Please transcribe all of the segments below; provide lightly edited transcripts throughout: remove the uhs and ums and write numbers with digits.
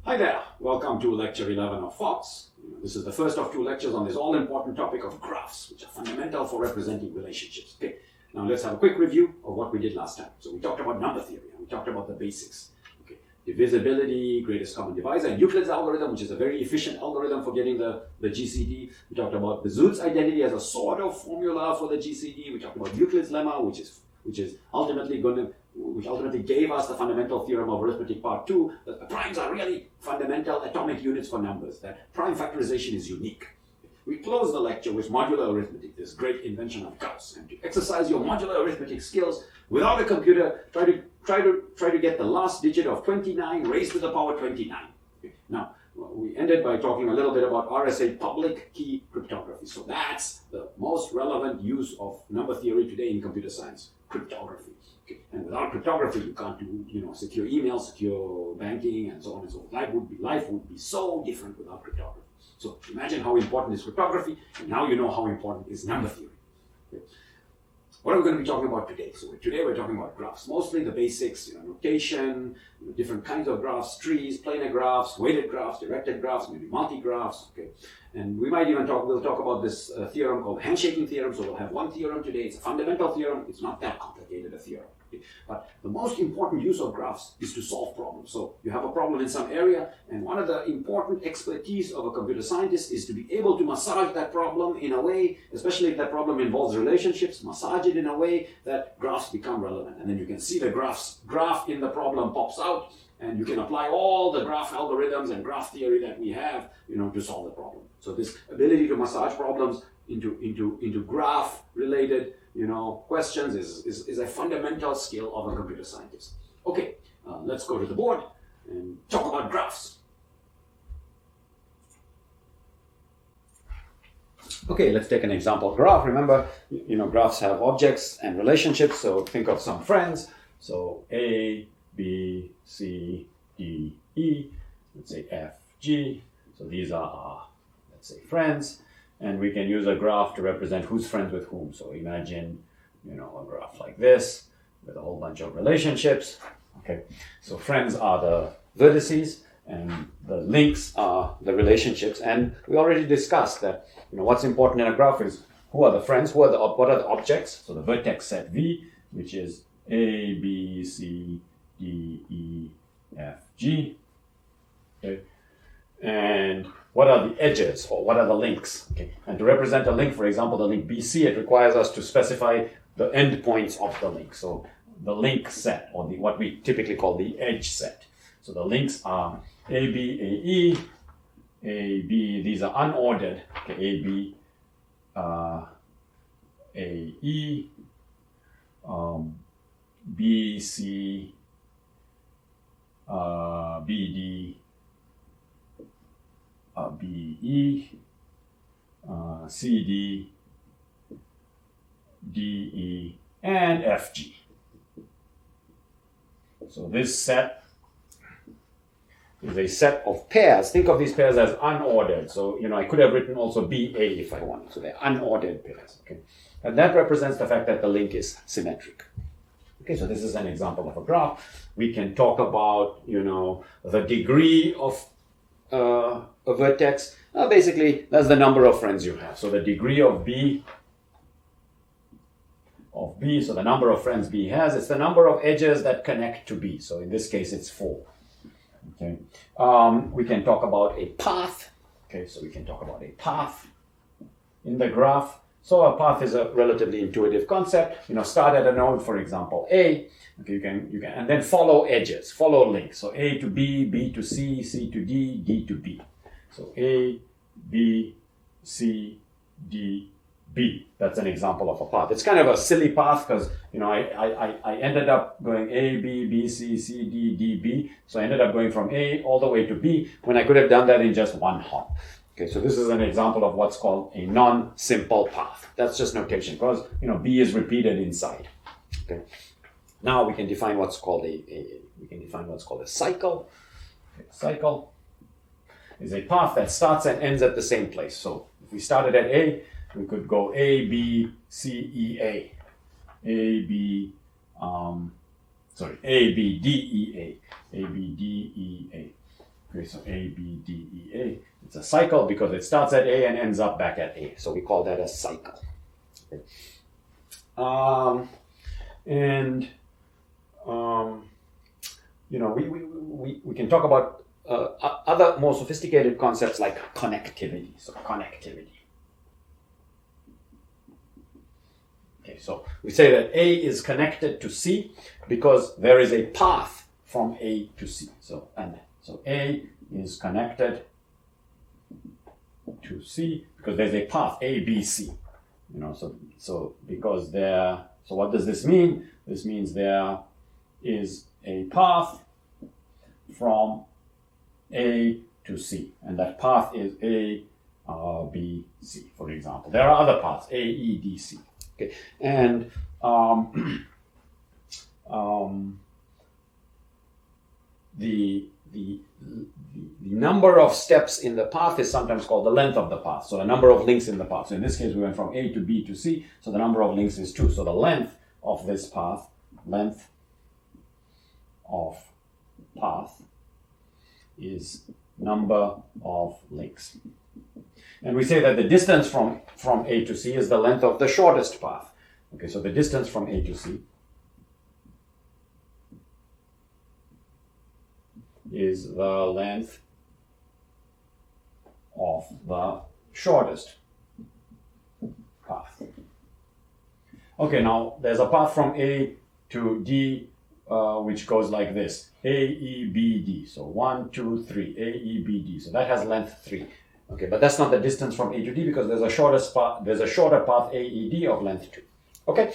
Hi there, welcome to lecture 11 of Fox. This is the first of two lectures on this all-important topic of graphs, which are fundamental for representing relationships. Okay, now let's have a quick review of what we did last time. So we talked about number theory, and we talked about the basics. Okay, divisibility, greatest common divisor, and Euclid's algorithm, which is a very efficient algorithm for getting the GCD. We talked about Bezout's identity as a sort of formula for the GCD. We talked about Euclid's lemma, which ultimately gave us the fundamental theorem of arithmetic part 2, that the primes are really fundamental atomic units for numbers, that prime factorization is unique. We close the lecture with modular arithmetic, this great invention of Gauss. And to exercise your modular arithmetic skills without a computer, try to get the last digit of 29 raised to the power 29. Okay. Now, we ended by talking a little bit about RSA public key cryptography. So that's the most relevant use of number theory today in computer science, cryptography. Okay. And without cryptography, you can't do secure email, secure banking, and so on and so forth. Life would be so different without cryptography. So imagine how important is cryptography, and now you know how important is number theory. Okay. What are we going to be talking about today? So today we're talking about graphs, mostly the basics, notation, different kinds of graphs, trees, planar graphs, weighted graphs, directed graphs, maybe multi-graphs. Okay, and we might even we'll talk about this theorem called handshaking theorem. So we'll have one theorem today. It's a fundamental theorem. It's not that complicated a theorem. Okay? But the most important use of graphs is to solve problems. So you have a problem in some area, and one of the important expertise of a computer scientist is to be able to massage that problem in a way, especially if that problem involves relationships, massage it in a way that graphs become relevant. And then you can see the graph in the problem pops out, and you can apply all the graph algorithms and graph theory that we have, to solve the problem. So this ability to massage problems into graph-related, questions is a fundamental skill of a computer scientist. Okay, let's go to the board and talk about graphs. Okay, let's take an example graph. Remember, graphs have objects and relationships, so think of some friends. So A, B, C, D, E, let's say F, G. So these are our, let's say, friends. And we can use a graph to represent who's friends with whom. So imagine, a graph like this with a whole bunch of relationships. Okay, so friends are the vertices and the links are the relationships. And we already discussed that, what's important in a graph is who are the friends, what are the objects. So the vertex set V, which is A, B, C, D, E, F, G. Okay. And what are the edges, or what are the links? Okay. And to represent a link, for example, the link BC, it requires us to specify the endpoints of the link. So the link set, or what we typically call the edge set. So the links are A, B, A, E, A, B, these are unordered. Okay, A, B, A, E, B, C, B, D, B, E, C, D, D, E, and F, G. So this set is a set of pairs. Think of these pairs as unordered. So, I could have written also BA if I wanted. So they're unordered pairs. Okay, and that represents the fact that the link is symmetric. Okay, so this is an example of a graph. We can talk about, the degree of a vertex. Basically, that's the number of friends you have. So the degree of B, so the number of friends B has, it's the number of edges that connect to B. So in this case, it's 4. Okay. We can talk about a path. Okay, so we can talk about a path in the graph. So a path is a relatively intuitive concept. Start at a node, for example, A. Okay, you can, and then follow edges, follow links. So A to B, B to C, C to D, D to B. So A, B, C, D, B. That's an example of a path. It's kind of a silly path because, I ended up going A, B, B, C, C, D, D, B. So I ended up going from A all the way to B when I could have done that in just one hop. Okay, so this is an example of what's called a non-simple path. That's just notation because, B is repeated inside. Okay. Now we can define what's called a cycle. Okay, cycle is a path that starts and ends at the same place. So if we started at A, we could go A, B, C, E, A. A, B, A, B, D, E, A. A, B, D, E, A. Okay, so A, B, D, E, A. It's a cycle because it starts at A and ends up back at A. So we call that a cycle. Okay. We can talk about other more sophisticated concepts like connectivity. So connectivity. Okay, so we say that A is connected to C because there is a path from A to C. So A is connected to C because there's a path A, B, C. So because there. So what does this mean? This means there is a path from A to C, and that path is A, B, C, for example. There are other paths, A, E, D, C. Okay, and the number of steps in the path is sometimes called the length of the path. So the number of links in the path. So in this case, we went from A to B to C. So the number of links is 2. So the length of this path, is number of links. And we say that the distance from A to C is the length of the shortest path. Okay, so the distance from A to C is the length of the shortest path. Okay, now there's a path from A to D which goes like this. A, E, B, D. So 1, 2, 3. A, E, B, D. So that has length 3. Okay, but that's not the distance from A to D because there's a shorter path A, E, D of length 2. Okay?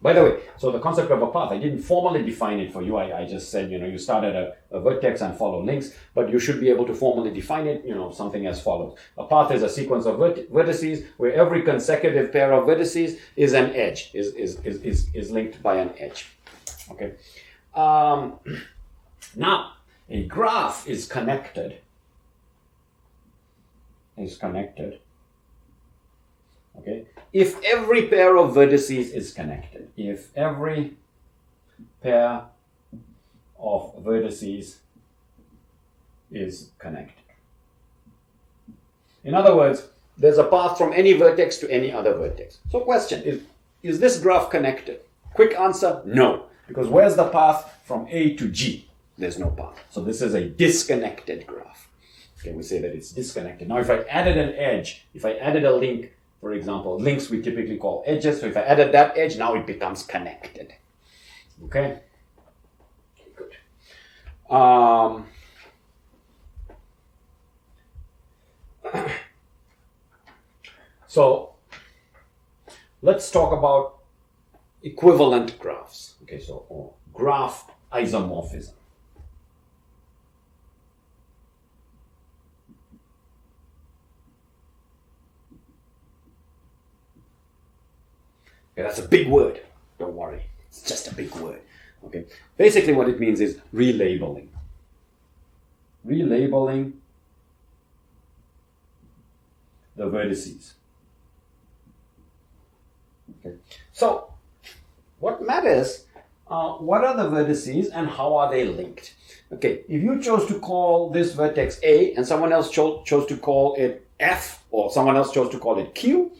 By the way, so the concept of a path, I didn't formally define it for you. I just said, you start at a vertex and follow links, but you should be able to formally define it, something as follows. A path is a sequence of vertices where every consecutive pair of vertices is an edge, is linked by an edge. Okay. Now, a graph is connected. Okay. If every pair of vertices is connected. If every pair of vertices is connected. In other words, there's a path from any vertex to any other vertex. So question, is this graph connected? Quick answer, no. Because where's the path from A to G? There's no path. So this is a disconnected graph. Okay, we say that it's disconnected. Now if I added an edge, if I added a link, for example, links we typically call edges. So if I added that edge, now it becomes connected. Okay? Good. So let's talk about equivalent graphs. Okay, so graph isomorphism. Okay, that's a big word. Don't worry. It's just a big word. Okay. Basically what it means is relabeling. Relabeling the vertices. Okay. So what matters, what are the vertices and how are they linked? Okay, if you chose to call this vertex A and someone else chose to call it F or someone else chose to call it Q,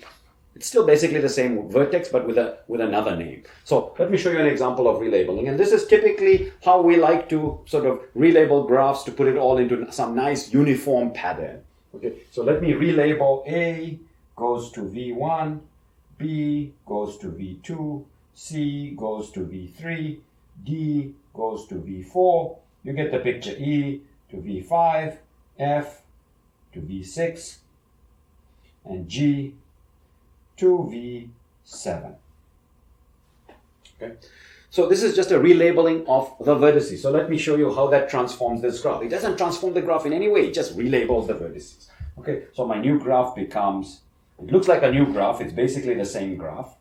it's still basically the same vertex, but with another name. So let me show you an example of relabeling. And this is typically how we like to sort of relabel graphs to put it all into some nice uniform pattern. Okay, so let me relabel A goes to V1, B goes to V2, C goes to V3, D goes to V4. You get the picture. E to V5, F to V6, and G to V7. Okay, so this is just a relabeling of the vertices. So let me show you how that transforms this graph. It doesn't transform the graph in any way, it just relabels the vertices. Okay, so my new graph becomes, it looks like a new graph, it's basically the same graph.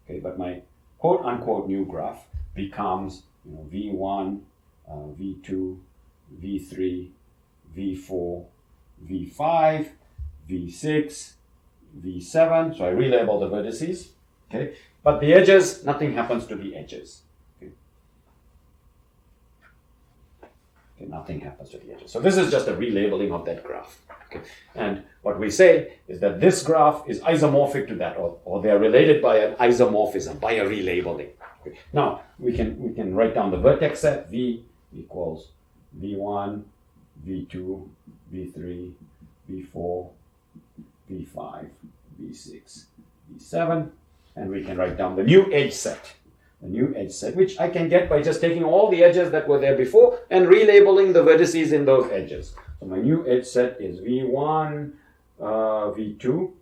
Okay, but my quote-unquote new graph becomes V1, V2, V3, V4, V5, V6, V7, so I relabel the vertices, okay? But the edges, nothing happens to the edges. Okay? Okay, nothing happens to the edges. So this is just a relabeling of that graph. Okay, and what we say is that this graph is isomorphic to that, or they are related by an isomorphism, by a relabeling. Okay. Now we can write down the vertex set. V equals V1, V2, V3, V4, V5, V6, V7, and we can write down the new edge set. The new edge set, which I can get by just taking all the edges that were there before and relabeling the vertices in those edges. So my new edge set is V1, V2,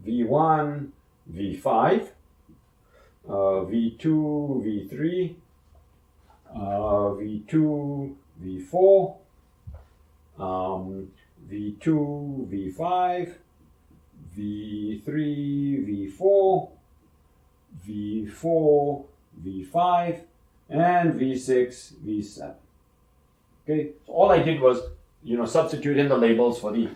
V1, V5, V2, V3, V2, V4, V2, V5, V3, V4, V4, V5, and V6, V7. Okay, so all I did was, substitute in the labels for the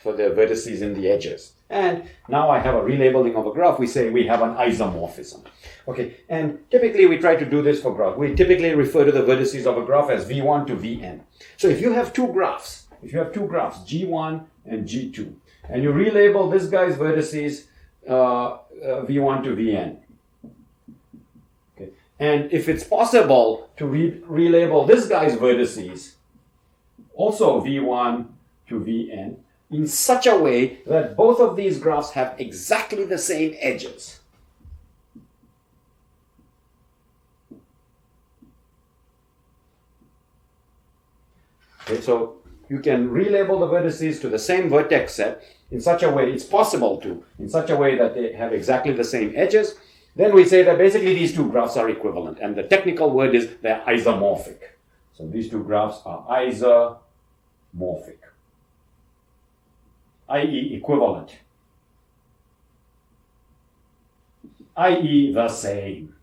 vertices in the edges. And now I have a relabeling of a graph. We say we have an isomorphism. Okay, and typically we try to do this for graph. We typically refer to the vertices of a graph as V1 to Vn. So if you have two graphs, G1 and G2, and you relabel this guy's vertices V1 to Vn. Okay, and if it's possible to relabel this guy's vertices also V1 to Vn, in such a way that both of these graphs have exactly the same edges. Okay, so you can relabel the vertices to the same vertex set in such a way, it's possible to, in such a way that they have exactly the same edges. Then we say that basically these two graphs are equivalent, and the technical word is they're isomorphic. So these two graphs are isomorphic, i.e. equivalent, i.e. the same.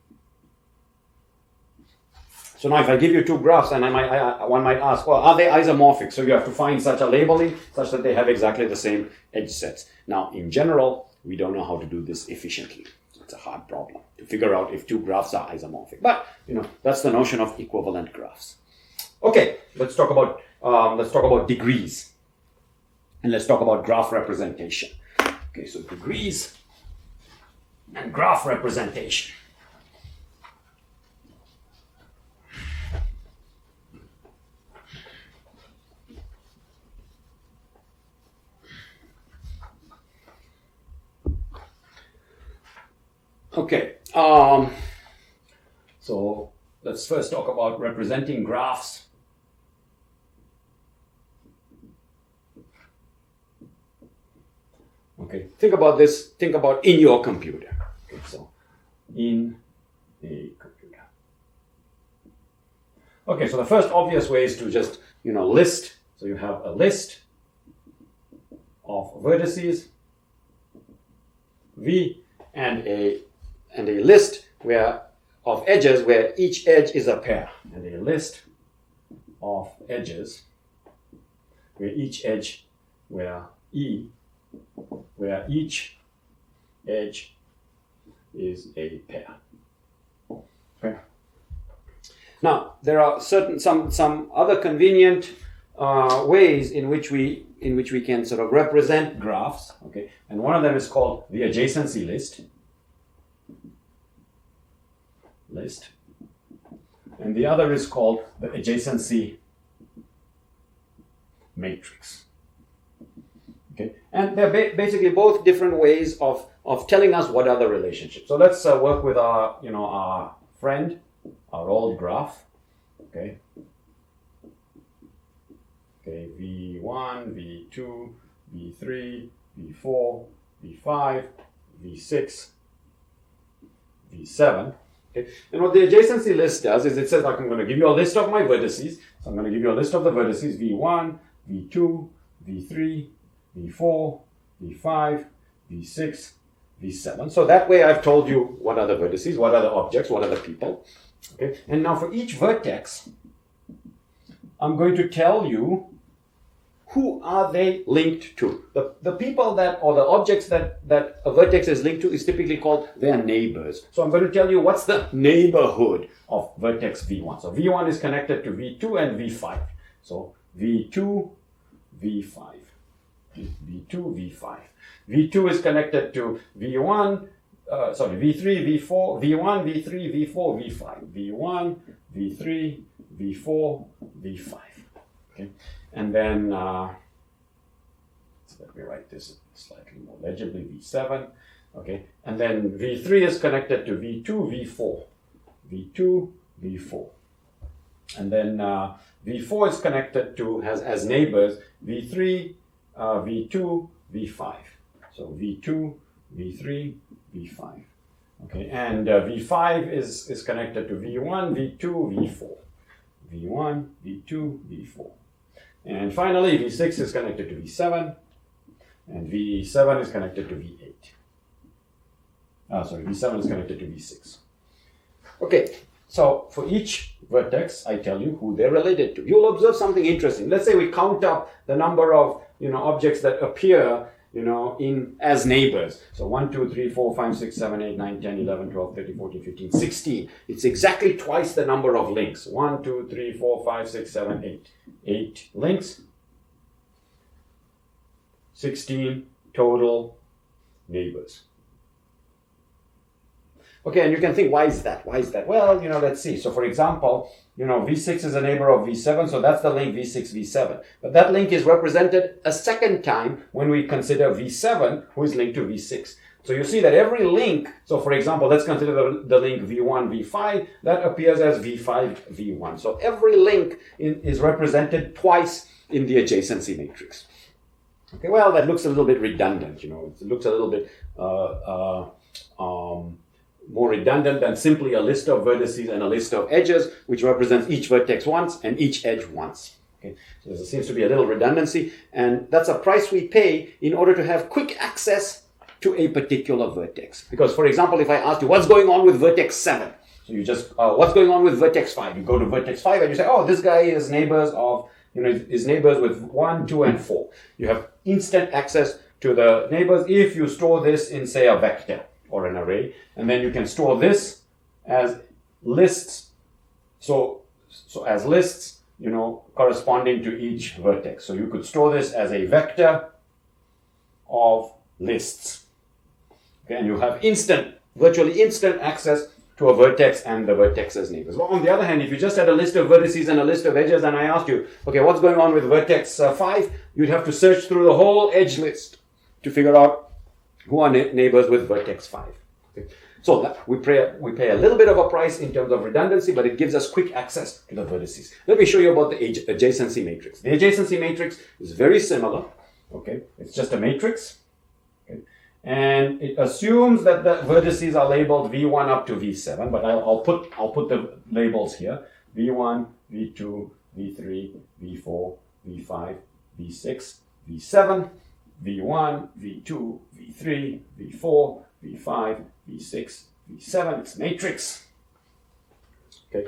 So now if I give you two graphs, and one might ask, well, are they isomorphic? So you have to find such a labeling such that they have exactly the same edge sets. Now, in general, we don't know how to do this efficiently. It's a hard problem to figure out if two graphs are isomorphic. But, that's the notion of equivalent graphs. Okay, let's talk about degrees. And let's talk about graph representation. Okay, so degrees and graph representation. Okay, so let's first talk about representing graphs. Okay, think about this, think about in your computer. Okay, so in a computer. Okay, so the first obvious way is to just, list. So you have a list of vertices, V, and a list of edges where each edge is a pair, and a list of edges where each edge, where each edge is a pair. Okay. Now there are some other convenient ways in which we can sort of represent graphs. Okay, and one of them is called the adjacency list. And the other is called the adjacency matrix. Okay, and they're basically both different ways of telling us what are the relationships. So let's work with our friend, our old graph. Okay, V1, V2, V3, V4, V5, V6, V7. Okay. And what the adjacency list does is it says, like, I'm going to give you a list of my vertices. So I'm going to give you a list of the vertices V1, V2, V3, V4, V5, V6, V7. So that way I've told you what are the vertices, what are the objects, what are the people. Okay. And now for each vertex, I'm going to tell you who are they linked to? The people that, or the objects that a vertex is linked to is typically called their neighbors. So I'm going to tell you what's the neighborhood of vertex V1. So V1 is connected to V2 and V5. So V2, V5. V2, V5. V2 is connected to V1, V3, V4, V1, V3, V4, V5. V1, V3, V4, V5. Okay, and then so let me write this slightly more legibly. V7. Okay, and then V3 is connected to V2, V4, V2, V4, and then V4 is connected to as neighbors V3, V2, V5. So V2, V3, V5. Okay, and V5 is connected to V1, V2, V4. V1, V2, V4. And finally, V6 is connected to V7, and V7 is connected to V8. V7 is connected to V6. Okay, so for each vertex, I tell you who they're related to. You'll observe something interesting. Let's say we count up the number of objects that appear as neighbors. So 1, 2, 3, 4, 5, 6, 7, 8, 9, 10, 11, 12, 13, 14, 15, 16. It's exactly twice the number of links. 1, 2, 3, 4, 5, 6, 7, 8. 8 links. 16 total neighbors. Okay, and you can think, why is that? Why is that? Well, let's see. So for example, V6 is a neighbor of V7, so that's the link V6, V7. But that link is represented a second time when we consider V7, who is linked to V6. So you see that every link, so for example, let's consider the link V1, V5, that appears as V5, V1. So every link is represented twice in the adjacency matrix. Okay, well, that looks a little bit redundant, It looks a little bit more redundant than simply a list of vertices and a list of edges, which represents each vertex once and each edge once. Okay, so there seems to be a little redundancy, and that's a price we pay in order to have quick access to a particular vertex. Because, for example, if I ask you, what's going on with vertex 7? So you just, what's going on with vertex 5? You go to vertex 5 and you say, oh, this guy is neighbors of, is neighbors with 1, 2, and 4. You have instant access to the neighbors if you store this in, say, a vector or an array, and then you can store this as lists. So as lists, corresponding to each vertex. So you could store this as a vector of lists. Okay, and you have virtually instant access to a vertex and the vertex's neighbors. Well, on the other hand, if you just had a list of vertices and a list of edges, and I asked you, okay, what's going on with vertex 5? You'd have to search through the whole edge list to figure out who are neighbors with vertex 5. Okay. So we pay a little bit of a price in terms of redundancy, but it gives us quick access to the vertices. Let me show you about the adjacency matrix. The adjacency matrix is very similar. Okay, it's just a matrix. Okay. And it assumes that the vertices are labeled V1 up to V7, but I'll put the labels here. V1, V2, V3, V4, V5, V6, V7, V1, V2, V3, V4, V5, V6, V7. It's matrix. Okay,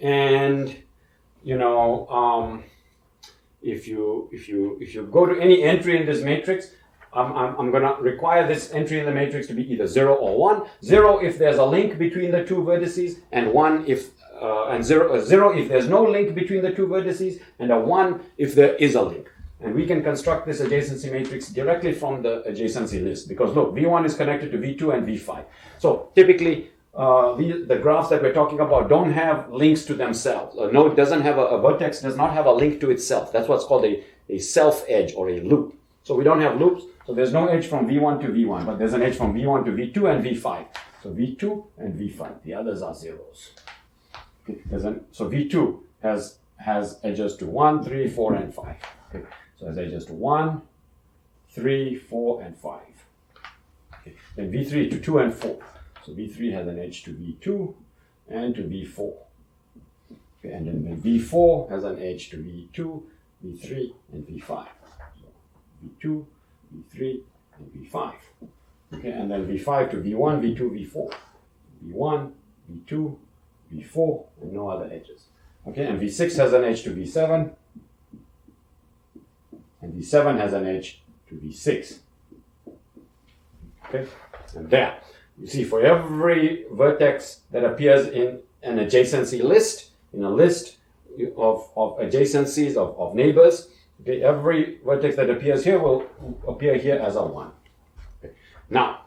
and if you go to any entry in this matrix, I'm going to require this entry in the matrix to be either 0 or 1. 0 if there's a link between the two vertices, and 1 if and 0 if there's no link between the two vertices, and a 1 if there is a link. And we can construct this adjacency matrix directly from the adjacency list, because look, V1 is connected to V2 and V5. So typically, the graphs that we're talking about don't have links to themselves. A node doesn't have a vertex does not have a link to itself. That's what's called a self-edge or a loop. So we don't have loops. So there's no edge from V1 to V1, but there's an edge from V1 to V2 and V5. So V2 and V5. The others are zeros. Okay. So V2 has edges to 1, 3, 4, and 5. Okay. So as edges to 1, 3, 4, and 5. Okay. Then V3 to 2 and 4. So V3 has an edge to V2 and to V4. Okay. And then V4 has an edge to V2, V3, and V5. So V2, V3, and V5. Okay. And then V5 to V1, V2, V4. V1, V2, V4, and no other edges. Okay. And V6 has an edge to V7. and V7 has an edge to V6. Okay, and there, you see for every vertex that appears in an adjacency list, in a list of adjacencies, of neighbors, okay, every vertex that appears here will appear here as a 1. Okay. Now,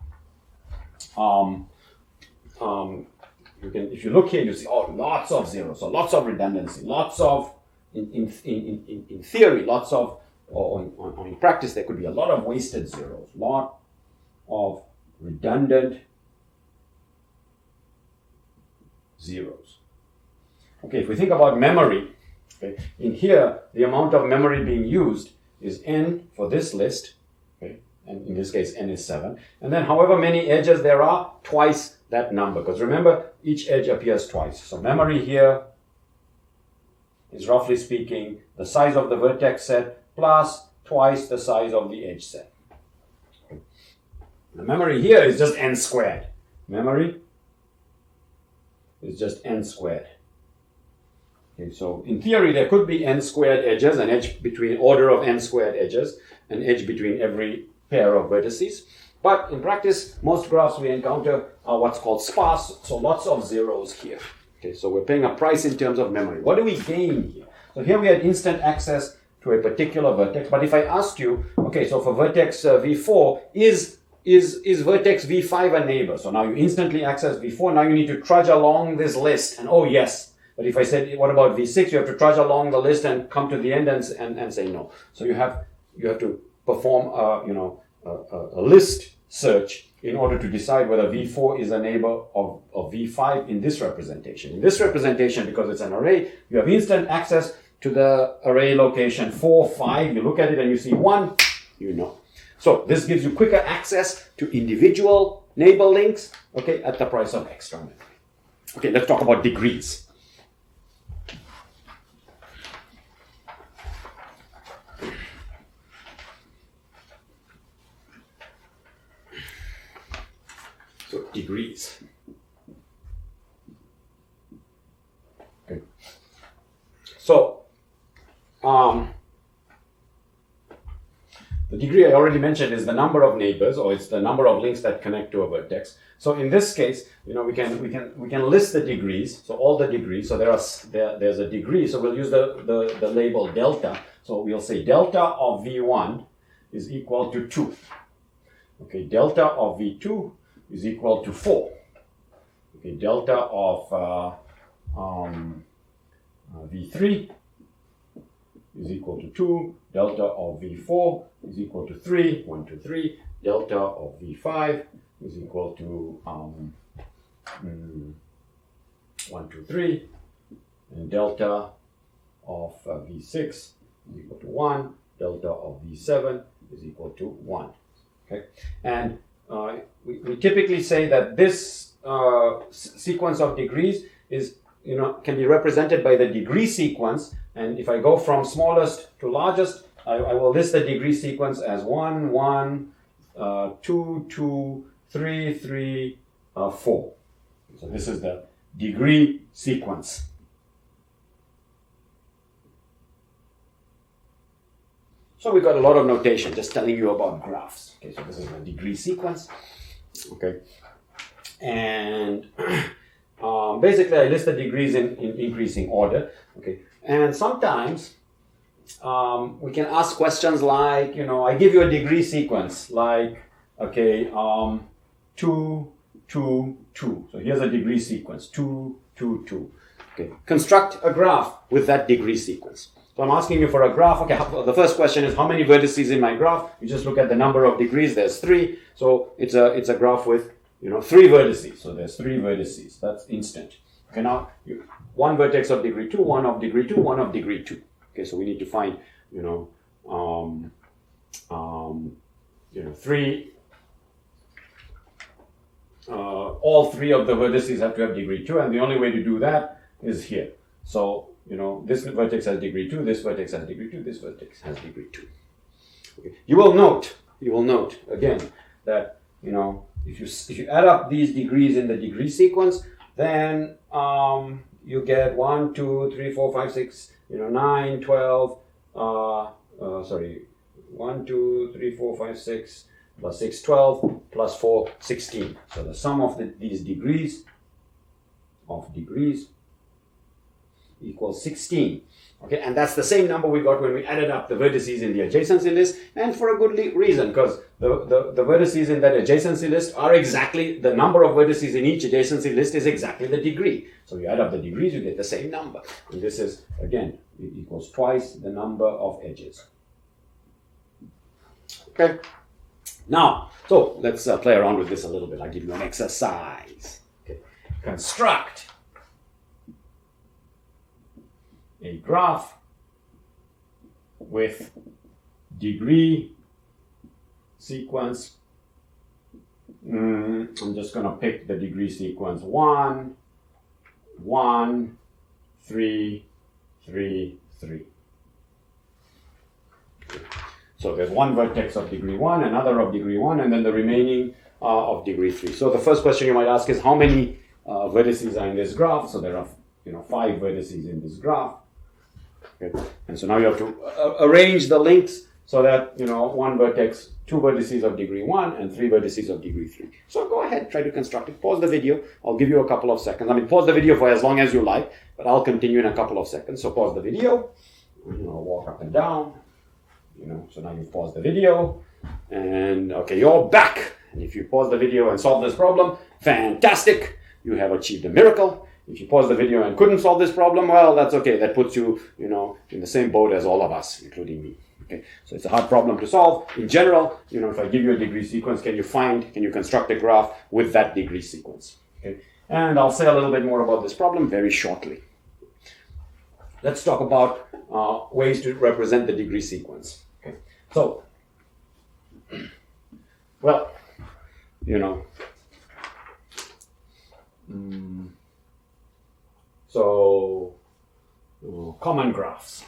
if you look here, you see lots of zeros, so lots of redundancy, lots of, in theory, lots of, or in practice, there could be a lot of wasted zeros, lot of redundant zeros. Okay, if we think about memory, okay, in here, the amount of memory being used is n for this list, okay, and in this case, n is 7. And then however many edges there are, twice that number. Because remember, each edge appears twice. So memory here is, roughly speaking, the size of the vertex set plus twice the size of the edge set. Okay. The memory here is just n squared. Memory is just n squared. Okay, so in theory, there could be n squared edges, an edge between order of n squared edges, an edge between every pair of vertices. But in practice, most graphs we encounter are what's called sparse, so lots of zeros here. Okay, so we're paying a price in terms of memory. What do we gain here? So here we had instant access to a particular vertex. But if I asked you, okay, so for vertex V4, is vertex V5 a neighbor? So now you instantly access V4. Now you need to trudge along this list. And oh, yes. But if I said, what about V6? You have to trudge along the list and come to the end and say no. So you have to perform a list search in order to decide whether V4 is a neighbor of V5 in this representation. In this representation, because it's an array, you have instant access to the array location 4, 5. You look at it and you see 1, you know. So this gives you quicker access to individual neighbor links, okay, at the price of extra memory. Okay, let's talk about degrees. So degrees. Okay. So the degree I already mentioned is the number of neighbors, or it's the number of links that connect to a vertex. So in this case, we can list the degrees. So all the degrees. So there's a degree. So we'll use the label delta. So we'll say delta of V1 is equal to 2. Okay, delta of V2 is equal to 4. Okay, delta of V3 is equal to 2. Delta of V4 is equal to 3. 1, 2, 3. Delta of V5 is equal to 1, 2, 3. And delta of V6 is equal to 1. Delta of V7 is equal to 1. Okay, and we typically say that this sequence of degrees is, can be represented by the degree sequence. And if I go from smallest to largest, I will list the degree sequence as 1, 1, 2, 2, 3, 3, 4. So this is the degree sequence. So we got a lot of notation just telling you about graphs. Okay, so this is the degree sequence. Okay, and basically I list the degrees in increasing order. Okay, and sometimes we can ask questions like, I give you a degree sequence like, okay, 2, 2, 2. So here's a degree sequence, 2, 2, 2. Okay, construct a graph with that degree sequence. So I'm asking you for a graph. Okay, the first question is how many vertices in my graph? You just look at the number of degrees. There's 3. So it's a graph with 3 vertices. So there's 3 vertices. That's instant. Okay, now one vertex of degree 2, one of degree 2, one of degree 2. Okay, so we need to find 3. All 3 of the vertices have to have degree 2, and the only way to do that is here. So this vertex has degree 2, this vertex has degree 2, this vertex has degree 2. Okay. You will note again that if you add up these degrees in the degree sequence, then you get 1, 2, 3, 4, 5, 6, 9, 12. 1, 2, 3, 4, 5, 6, plus 6, 12, plus 4, 16. So the sum of these degrees equals 16. Okay, and that's the same number we got when we added up the vertices in the adjacency list, and for a good reason, because the vertices in that adjacency list are exactly, the number of vertices in each adjacency list is exactly the degree. So you add up the degrees, you get the same number. And this is, again, it equals twice the number of edges. Okay, now, so let's play around with this a little bit. I'll give you an exercise. Okay. Construct a graph with degree sequence. I'm just going to pick the degree sequence 1, 1, 3, 3, 3. So there's one vertex of degree 1, another of degree 1, and then the remaining of degree 3. So the first question you might ask is how many vertices are in this graph? So there are 5 vertices in this graph. Okay. And so now you have to arrange the links so that, one vertex, 2 vertices of degree 1 and 3 vertices of degree 3. So go ahead, try to construct it. Pause the video. I'll give you a couple of seconds. Pause the video for as long as you like, but I'll continue in a couple of seconds. So pause the video. I'll walk up and down. So now you've paused the video. And okay, you're back. And if you pause the video and solve this problem, fantastic. You have achieved a miracle. If you pause the video and couldn't solve this problem, well, that's okay. That puts you, in the same boat as all of us, including me. Okay, so it's a hard problem to solve. In general, if I give you a degree sequence, can you construct a graph with that degree sequence? Okay, and I'll say a little bit more about this problem very shortly. Let's talk about ways to represent the degree sequence. Okay, so, well, so, common graphs.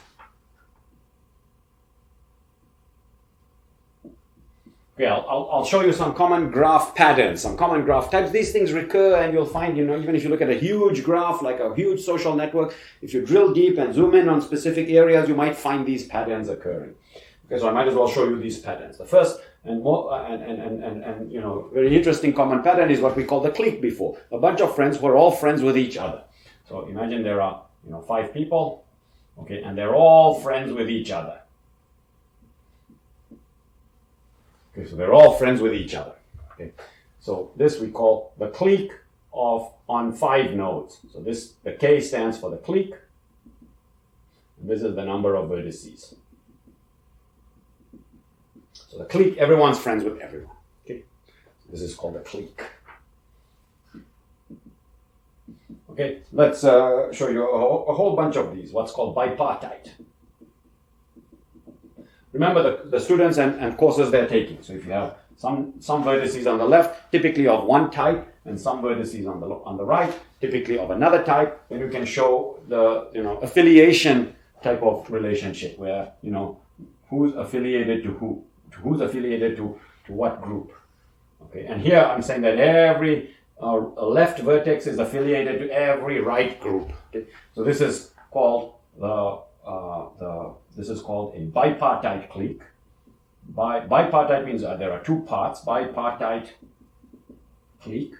Okay, I'll show you some common graph patterns, some common graph types. These things recur, and you'll find, even if you look at a huge graph, like a huge social network, if you drill deep and zoom in on specific areas, you might find these patterns occurring. Okay, so I might as well show you these patterns. The first and very interesting common pattern is what we call the clique before. A bunch of friends who are all friends with each other. So imagine there are 5 people, okay, and they're all friends with each other. Okay, so they're all friends with each other. Okay, so this we call the clique on 5 nodes. So the K stands for the clique. And this is the number of vertices. So the clique, everyone's friends with everyone. Okay, this is called a clique. Okay, let's show you a whole bunch of these, what's called bipartite. Remember the students and courses they're taking. So if you have some vertices on the left, typically of one type, and some vertices on the right, typically of another type, then you can show the affiliation type of relationship where who's affiliated to who's affiliated to what group. Okay, and here I'm saying that every left vertex is affiliated to every right group. Okay? So this is called this is called a bipartite clique. Bipartite means there are 2 parts. Bipartite clique,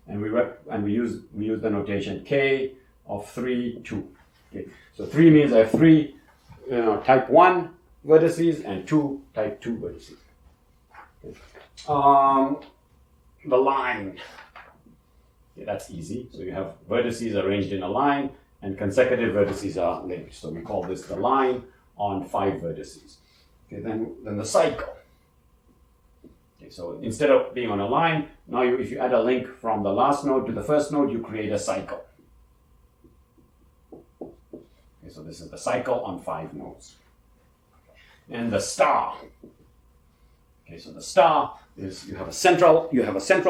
and we use the notation K of 3, 2. Okay, so 3 means I have 3 type 1 vertices and 2 type 2 vertices. Okay. The line. Okay, that's easy. So you have vertices arranged in a line, and consecutive vertices are linked. So we call this the line on 5 vertices. Okay, then the cycle. Okay, so instead of being on a line, now if you add a link from the last node to the first node, you create a cycle. Okay, so this is the cycle on 5 nodes. And the star. Okay, so the star is you have a central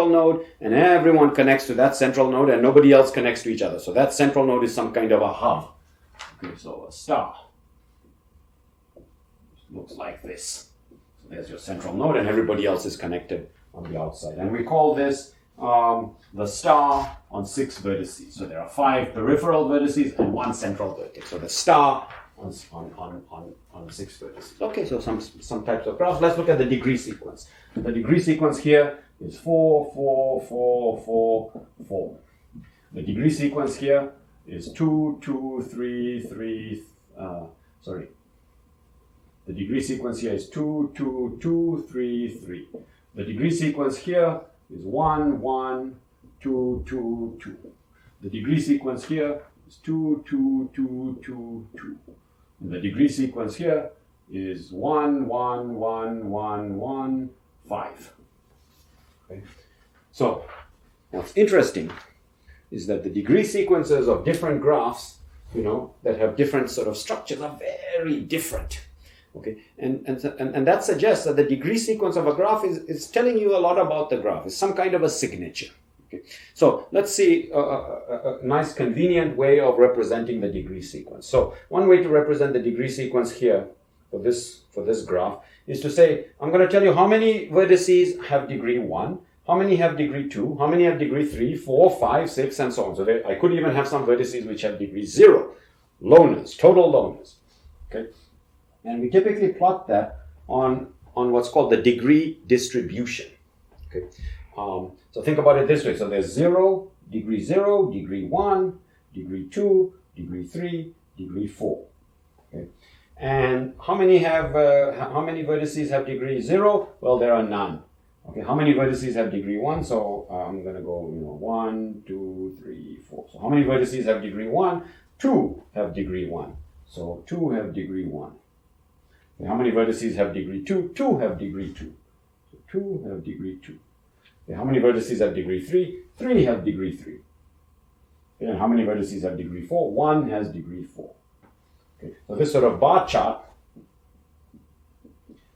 node, and everyone connects to that central node, and nobody else connects to each other. So that central node is some kind of a hub. Okay, so a star looks like this. So there's your central node, and everybody else is connected on the outside. And we call this the star on 6 vertices. So there are 5 peripheral vertices and 1 central vertex. So the star on of 6 vertices. Okay, so some types of graphs. Let's look at the degree sequence. The degree sequence here is 4, 4, 4, 4, 4. The degree sequence here is 2, 2, 3, 3, the degree sequence here is 2, 2, 2, 3, 3. The degree sequence here is 1, 1, 2, 2, 2. The degree sequence here is 2, 2, 2, 2, 2. And the degree sequence here is 1, 1, 1, 1, 1, 5. Okay. So, what's interesting is that the degree sequences of different graphs, that have different sort of structures are very different. Okay, and that suggests that the degree sequence of a graph is telling you a lot about the graph. It's some kind of a signature. Okay, so let's see a nice convenient way of representing the degree sequence. So one way to represent the degree sequence here for this graph is to say, I'm going to tell you how many vertices have degree 1, how many have degree 2, how many have degree 3, 4, 5, 6, and so on. So I could even have some vertices which have degree 0, loners, total loners. Okay. And we typically plot that on what's called the degree distribution. Okay. So think about it this way. So there's 0, degree 1, degree 2, degree 3, degree 4. Okay. And how many vertices have degree 0? Well, there are none. Okay. How many vertices have degree 1? So I'm going to go 1, 2, 3, 4. So how many vertices have degree 1? 2 have degree 1. So 2 have degree 1. Okay, how many vertices have degree 2? 2 have degree 2. So 2 have degree 2. Okay, how many vertices have degree 3? 3 have degree 3. Okay, and how many vertices have degree 4? 1 has degree 4. Okay, so this sort of bar chart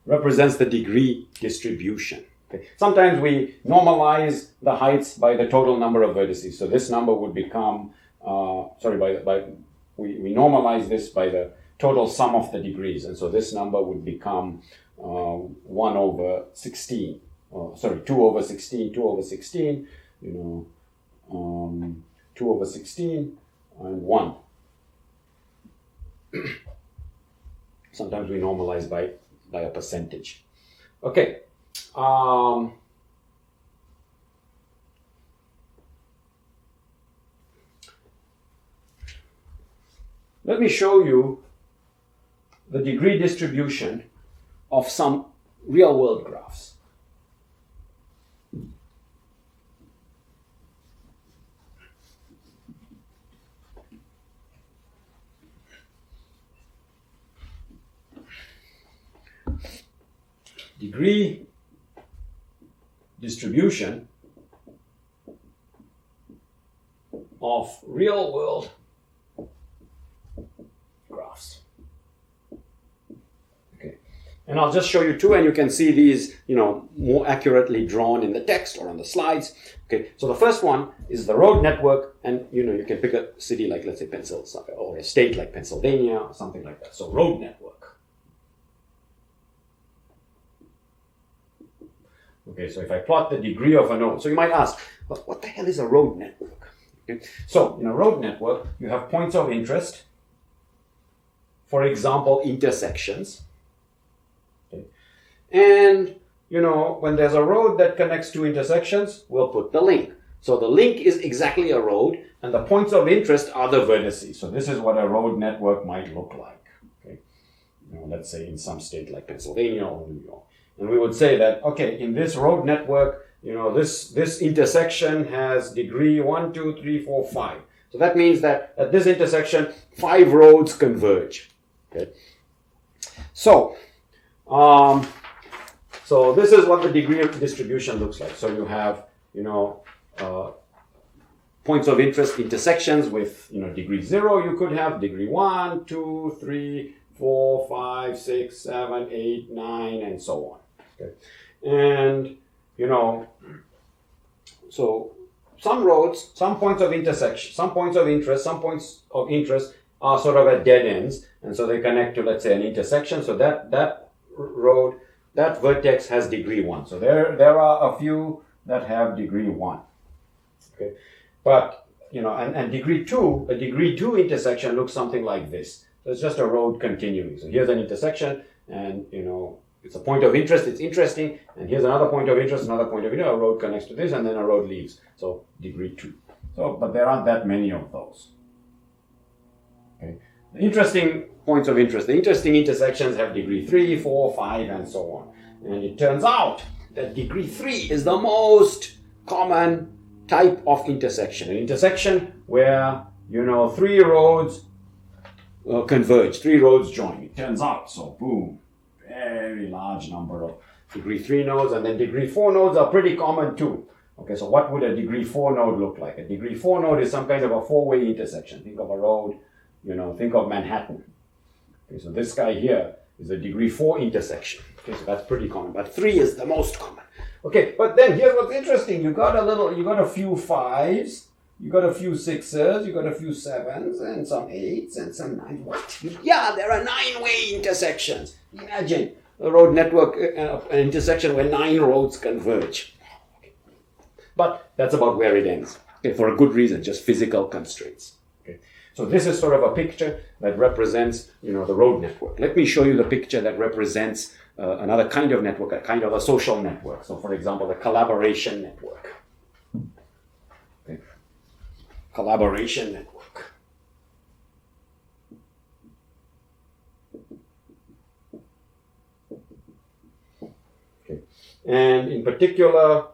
represents the degree distribution. Okay, sometimes we normalize the heights by the total number of vertices. So this number would become, we normalize this by the total sum of the degrees, and so this number would become 1 over 16. 2 over 16, 2 over 16, 2 over 16, and 1. Sometimes we normalize by a percentage. Okay. Let me show you the degree distribution of some real-world graphs. Degree distribution of real-world graphs. Okay, and I'll just show you two, and you can see these, more accurately drawn in the text or on the slides. Okay, so the first one is the road network, and you can pick a city like, let's say, Pennsylvania, or a state like Pennsylvania, or something like that. So road network. Okay, so if I plot the degree of a node, so you might ask, well, what the hell is a road network? Okay, so in a road network, you have points of interest. For example, intersections. Okay. And, when there's a road that connects two intersections, we'll put the link. So the link is exactly a road, and the points of interest are the vertices. So this is what a road network might look like. Okay, let's say in some state like Pennsylvania or New York. And we would say that, okay, in this road network, this intersection has degree 1, 2, 3, 4, 5. So that means that at this intersection, 5 roads converge. Okay. So this is what the degree of distribution looks like. So you have, points of interest, intersections with, degree 0, you could have degree 1, 2, 3, 4, 5, 6, 7, 8, 9, and so on. Okay. And, so some roads, some points of intersection, some points of interest are sort of at dead ends, and so they connect to, let's say, an intersection. So that road, that vertex has degree 1. So there are a few that have degree 1. Okay, but and degree 2, a degree 2 intersection looks something like this. So it's just a road continuing. So here's an intersection, and it's a point of interest, it's interesting, and here's another point of interest, another point of interest, a road connects to this, and then a road leaves. So degree 2. So, but there aren't that many of those. Okay. The interesting points of interest, the interesting intersections have degree 3, 4, 5, and so on. And it turns out that degree 3 is the most common type of intersection. An intersection where, 3 roads converge, 3 roads join. It turns out, so boom, very large number of degree 3 nodes, and then degree 4 nodes are pretty common too. Okay, so what would a degree 4 node look like? A degree 4 node is some kind of a 4-way intersection. Think of a road, think of Manhattan. Okay, so this guy here is a degree 4 intersection. Okay, so that's pretty common, but 3 is the most common. Okay, but then here's what's interesting. You got a few 5s, you got a few 6s, you got a few 7s, and some 8s, and some 9s. What? Yeah, there are 9-way intersections. Imagine a road network, an intersection where 9 roads converge. Okay. But that's about where it ends. Okay, for a good reason, just physical constraints. Okay. So this is sort of a picture that represents, the road network. Let me show you the picture that represents another kind of network, a kind of a social network. So, for example, the collaboration network. Okay. Collaboration network. Okay. And in particular,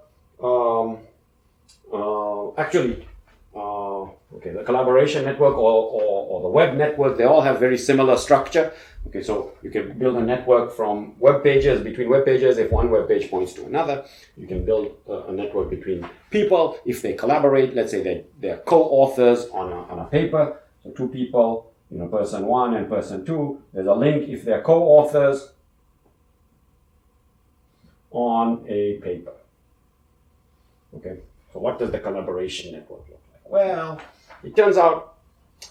the collaboration network or the web network, they all have very similar structure. Okay, so you can build a network from web pages, between web pages, if one web page points to another. You can build a network between people if they collaborate. Let's say they're co-authors on a paper. So 2 people, person 1 and person 2. There's a link if they're co-authors on a paper. Okay, so what does the collaboration network look like? Well, it turns out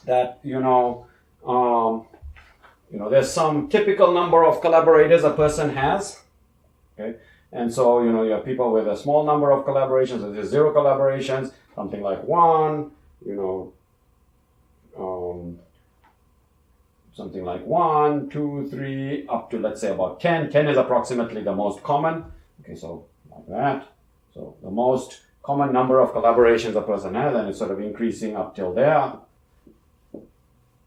that, there's some typical number of collaborators a person has. Okay, and so, you have people with a small number of collaborations. So there's 0 collaborations, something like 1, something like 1, 2, 3, up to, let's say, about 10. 10 is approximately the most common. Okay, so like that. So the most common number of collaborations a person has, and it's sort of increasing up till there.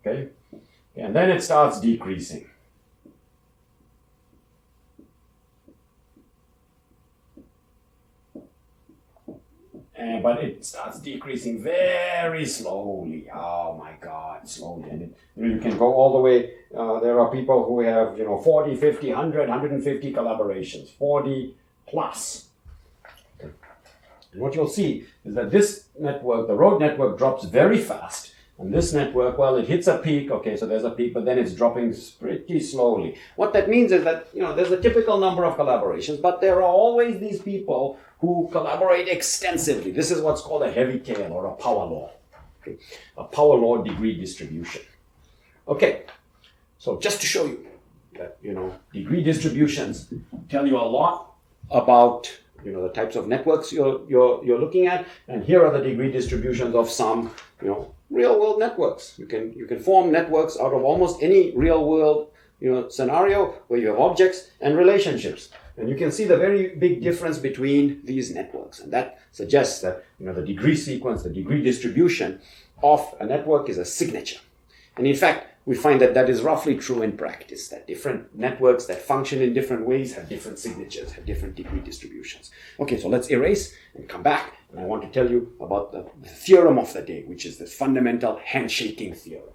Okay, and then it starts decreasing. But it starts decreasing very slowly. Oh my God, slowly. And you can go all the way. There are people who have, 40, 50, 100, 150 collaborations, 40 plus. Okay. And what you'll see is that this network, the road network, drops very fast. And this network, well, it hits a peak. Okay, so there's a peak, but then it's dropping pretty slowly. What that means is that, there's a typical number of collaborations, but there are always these people who collaborate extensively. This is what's called a heavy tail or a power law. Okay, a power law degree distribution. Okay, so just to show you that, degree distributions tell you a lot about, the types of networks you're looking at. And here are the degree distributions of some, real world networks. You can form networks out of almost any real world, scenario where you have objects and relationships. And you can see the very big difference between these networks. And that suggests that, the degree sequence, the degree distribution of a network is a signature. And in fact, we find that that is roughly true in practice, that different networks that function in different ways have different signatures, have different degree distributions. Okay, so let's erase and come back. And I want to tell you about the theorem of the day, which is the fundamental handshaking theorem.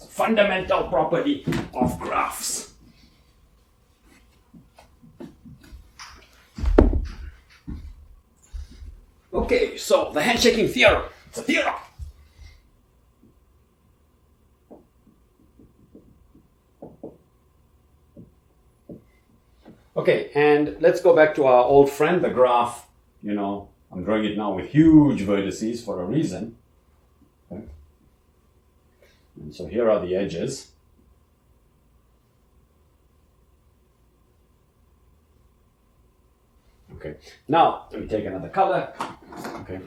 Fundamental property of graphs. Okay, so the handshaking theorem. It's a theorem. Okay, and let's go back to our old friend, the graph. I'm drawing it now with huge vertices for a reason. Okay. And so here are the edges. Okay, now let me take another color. Okay,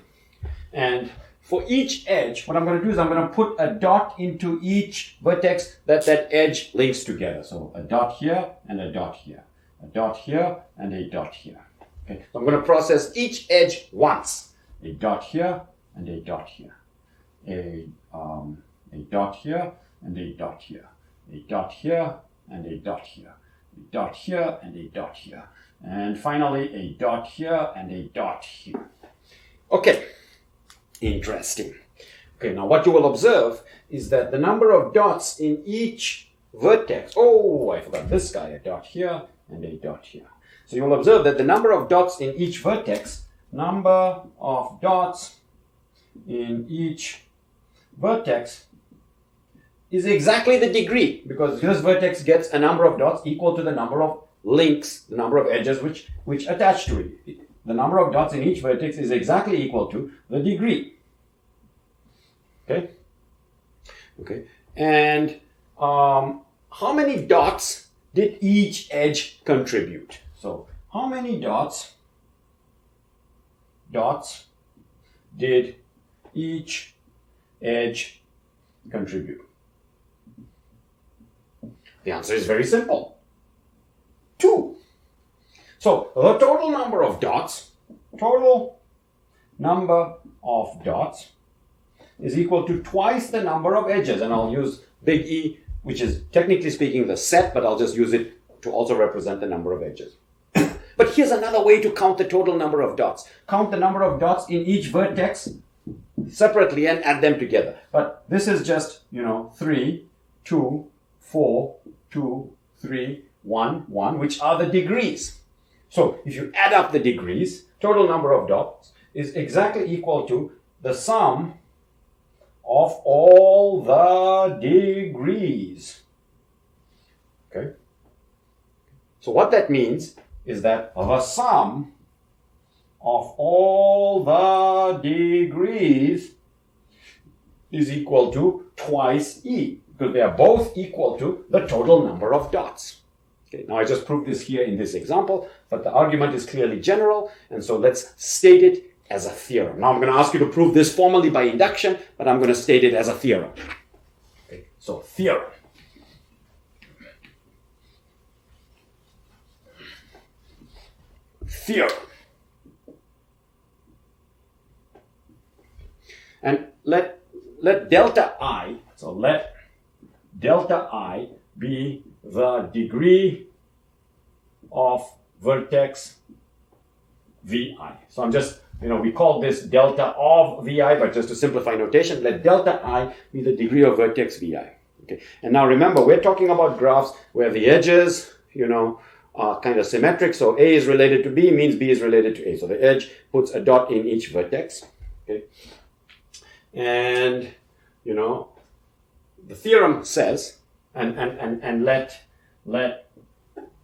And for each edge, what I'm going to do is I'm going to put a dot into each vertex that edge links together. So a dot here and a dot here. A dot here and a dot here. Okay, so I'm going to process each edge once. A dot here and a dot here. A dot here and a dot here. A dot here and a dot here. A dot here and a dot here. And finally a dot here and a dot here. Okay. Interesting. Okay, now what you will observe is that the number of dots in each vertex, oh, I forgot this guy, a dot here and a dot here. So you will observe that the number of dots in each vertex, number of dots in each vertex is exactly the degree, because this vertex gets a number of dots equal to the number of links, the number of edges which attach to it. The number of dots in each vertex is exactly equal to the degree. Okay? Okay. And how many dots did each edge contribute? So, how many dots did each edge contribute? The answer is very simple. 2. So the total number of dots is equal to twice the number of edges. And I'll use big E, which is technically speaking the set, but I'll just use it to also represent the number of edges. But here's another way to count the total number of dots. Count the number of dots in each vertex separately and add them together. But this is just, 3, 2, 4, 2, 3, 1, 1, which are the degrees. So if you add up the degrees, total number of dots is exactly equal to the sum of all the degrees. Okay? So what that means is that the sum of all the degrees is equal to twice E, because they are both equal to the total number of dots. Okay, now I just proved this here in this example, but the argument is clearly general, and so let's state it as a theorem. Now I'm going to ask you to prove this formally by induction, but I'm going to state it as a theorem. Okay, so theorem. Theorem. And let delta I, so let delta I be the degree of vertex Vi. So I'm just, we call this delta of Vi, but just to simplify notation, let delta I be the degree of vertex Vi. Okay. And now remember, we're talking about graphs where the edges, are kind of symmetric. So A is related to B means B is related to A. So the edge puts a dot in each vertex. Okay. And, the theorem says, and let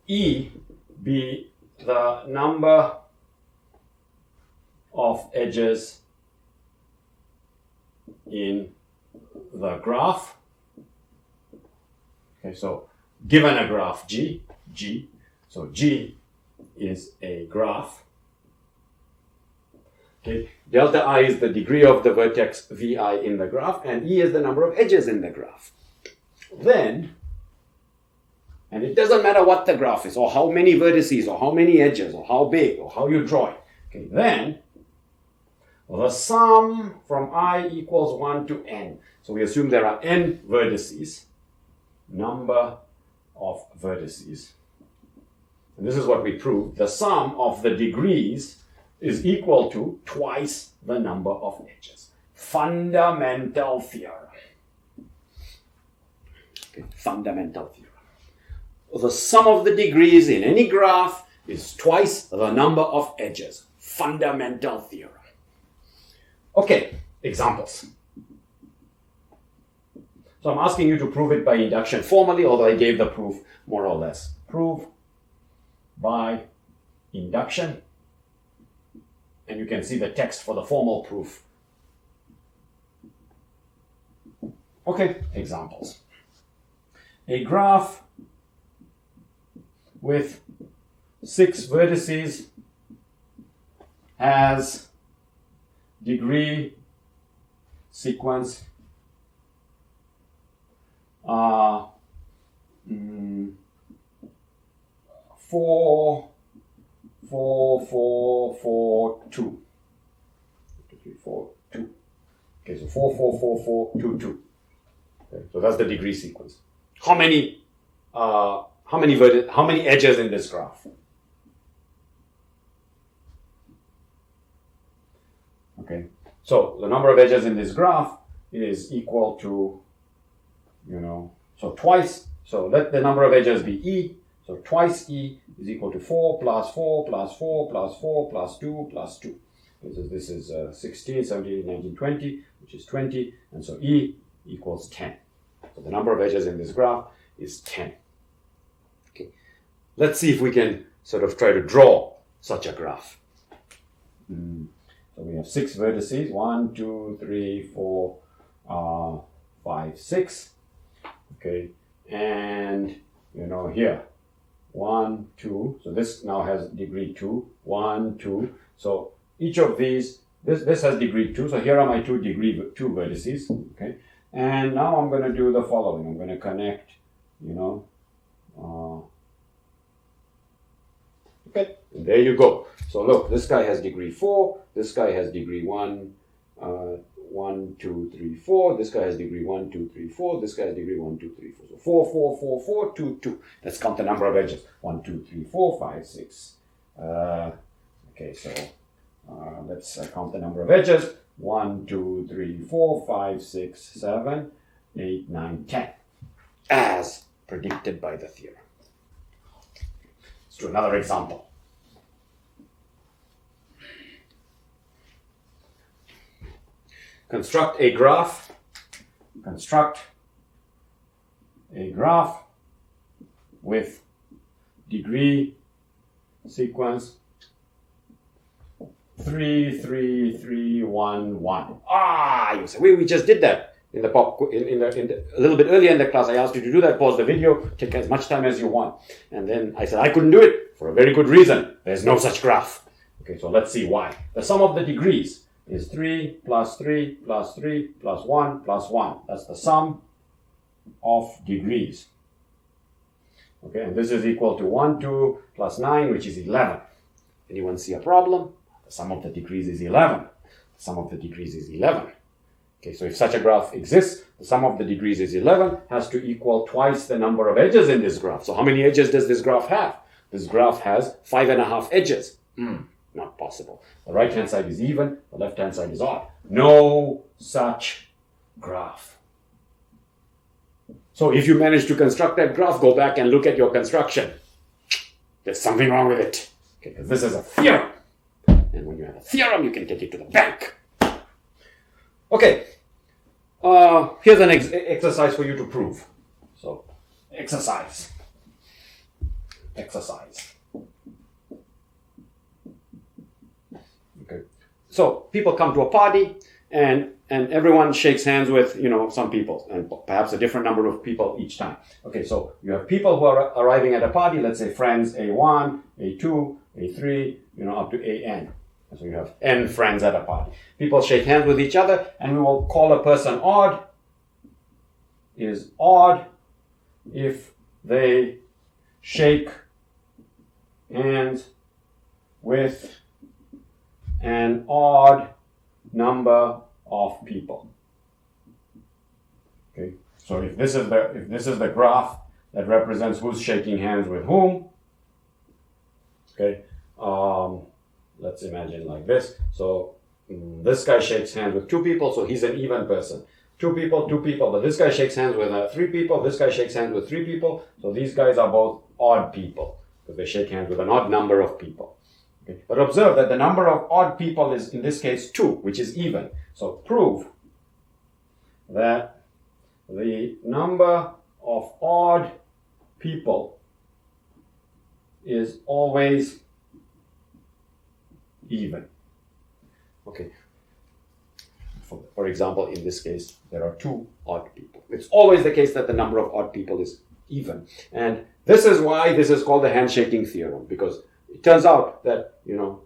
E be the number of edges in the graph. Okay, so given a graph G, so G is a graph. Okay, delta I is the degree of the vertex Vi in the graph, and E is the number of edges in the graph. Then, and it doesn't matter what the graph is, or how many vertices, or how many edges, or how big, or how you draw it. Okay, then, the sum from I equals 1 to n. So we assume there are n vertices, number of vertices. And this is what we proved. The sum of the degrees is equal to twice the number of edges. Fundamental theorem. Okay, fundamental theorem. The sum of the degrees in any graph is twice the number of edges. Fundamental theorem. Okay, examples. So I'm asking you to prove it by induction formally, although I gave the proof more or less. Prove by induction. And you can see the text for the formal proof. Okay, examples. A graph with 6 vertices has degree sequence 4, 4, 4, 4, 2. 2, 3, 4, 2. Okay, so 4, 4, 4, 4, 2, 2. Okay, so that's the degree sequence. How many edges in this graph? Okay, so the number of edges in this graph is equal to, so twice. So let the number of edges be E. So twice E is equal to 4 plus 4 plus 4 plus 4 plus 2 plus 2. This is 16, 17, 19, 20, which is 20. And so E equals 10. So the number of edges in this graph is 10. Okay. Let's see if we can sort of try to draw such a graph. So we have 6 vertices, 1, 2, 3, 4, 5, 6. Okay, and here, 1, 2. So this now has degree 2, 1, 2. So each of these, this has degree 2. So here are my 2 vertices. Okay, and now I'm going to do the following. I'm going to connect, okay, and there you go. So look, this guy has degree 4, this guy has degree 1, 1, 2, 3, 4, this guy has degree 1, 2, 3, 4, this guy has degree 1, 2, 3, 4. So 4, 4, 4, 4, 2, 2. Let's count the number of edges. 1, 2, 3, 4, 5, 6. Okay, so let's count the number of edges. 1, 2, 3, 4, 5, 6, 7, 8, 9, 10. As predicted by the theorem. Let's do another example. Construct a graph with degree sequence 3, 3, 3, 1, 1. You say, we just did that in the a little bit earlier in the class. I asked you to do that. Pause the video, take as much time as you want. And then I said I couldn't do it for a very good reason. There's no such graph. Okay, so let's see why. The sum of the degrees is 3 plus 3 plus 3 plus 1 plus 1. That's the sum of degrees. Okay, and this is equal to 1, 2 plus 9, which is 11. Anyone see a problem? The sum of the degrees is 11. The sum of the degrees is 11. Okay, so if such a graph exists, the sum of the degrees is 11, has to equal twice the number of edges in this graph. So how many edges does this graph have? This graph has 5.5 edges. Not possible. The right-hand side is even, the left-hand side is odd. No such graph. So if you manage to construct that graph, go back and look at your construction. There's something wrong with it. Okay, because this is a theorem. And when you have a theorem, you can take it to the bank. Okay. Here's an exercise for you to prove. So, exercise. Okay. So people come to a party and everyone shakes hands with, some people, and perhaps a different number of people each time. Okay, so you have people who are arriving at a party, let's say friends A1, A2, A3, up to AN. So you have N friends at a party. People shake hands with each other, and we will call a person odd. Is odd if they shake hands with an odd number of people. Okay, so if this is the graph that represents who's shaking hands with whom. Okay, let's imagine like this. So this guy shakes hands with 2 people, so he's an even person. 2 people, but this guy shakes hands with 3 people. This guy shakes hands with 3 people. So these guys are both odd people because they shake hands with an odd number of people. Okay. But observe that the number of odd people is, in this case, 2, which is even. So prove that the number of odd people is always even. Okay. For example, in this case, there are 2 odd people. It's always the case that the number of odd people is even. And this is why this is called the handshaking theorem, because it turns out that, you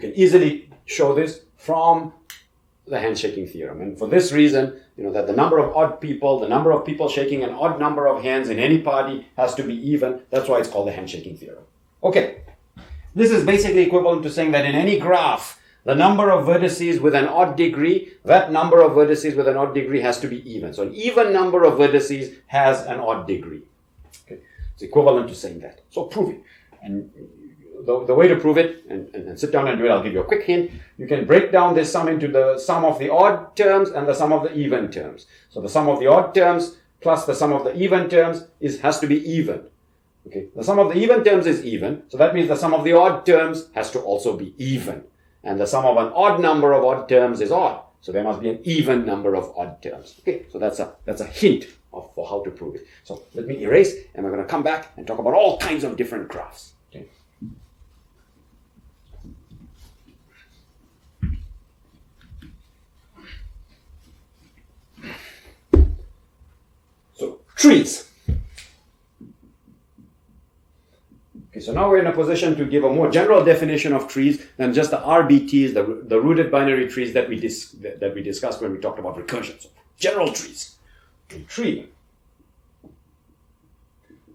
can easily show this from the handshaking theorem. And for this reason, that the number of odd people, the number of people shaking an odd number of hands in any party has to be even. That's why it's called the handshaking theorem. Okay. This is basically equivalent to saying that in any graph, the number of vertices with an odd degree, that number of vertices with an odd degree has to be even. So an even number of vertices has an odd degree. Okay. It's equivalent to saying that. So prove it. And the way to prove it, and sit down and do it, I'll give you a quick hint. You can break down this sum into the sum of the odd terms and the sum of the even terms. So the sum of the odd terms plus the sum of the even terms has to be even. Okay, the sum of the even terms is even, so that means the sum of the odd terms has to also be even. And the sum of an odd number of odd terms is odd, so there must be an even number of odd terms. Okay, so that's a hint for how to prove it. So let me erase, and we're going to come back and talk about all kinds of different graphs. Okay. So trees. Okay, so now we're in a position to give a more general definition of trees than just the RBTs, the rooted binary trees that we discussed when we talked about recursion. So general trees. A tree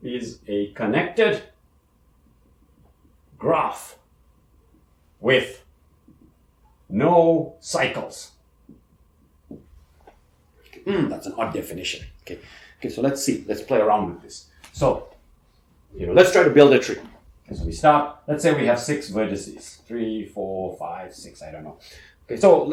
is a connected graph with no cycles. That's an odd definition. Okay, so let's see. Let's play around with this. So, let's try to build a tree. Okay, so we start, let's say we have 6 vertices. 3, 4, 5, 6, I don't know. Okay, so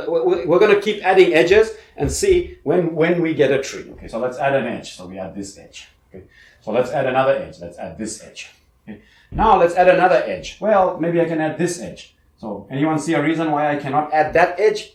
we're going to keep adding edges and see when we get a tree. Okay, so let's add an edge. So we add this edge. Okay, so let's add another edge. Let's add this edge. Okay, now let's add another edge. Well, maybe I can add this edge. So anyone see a reason why I cannot add that edge?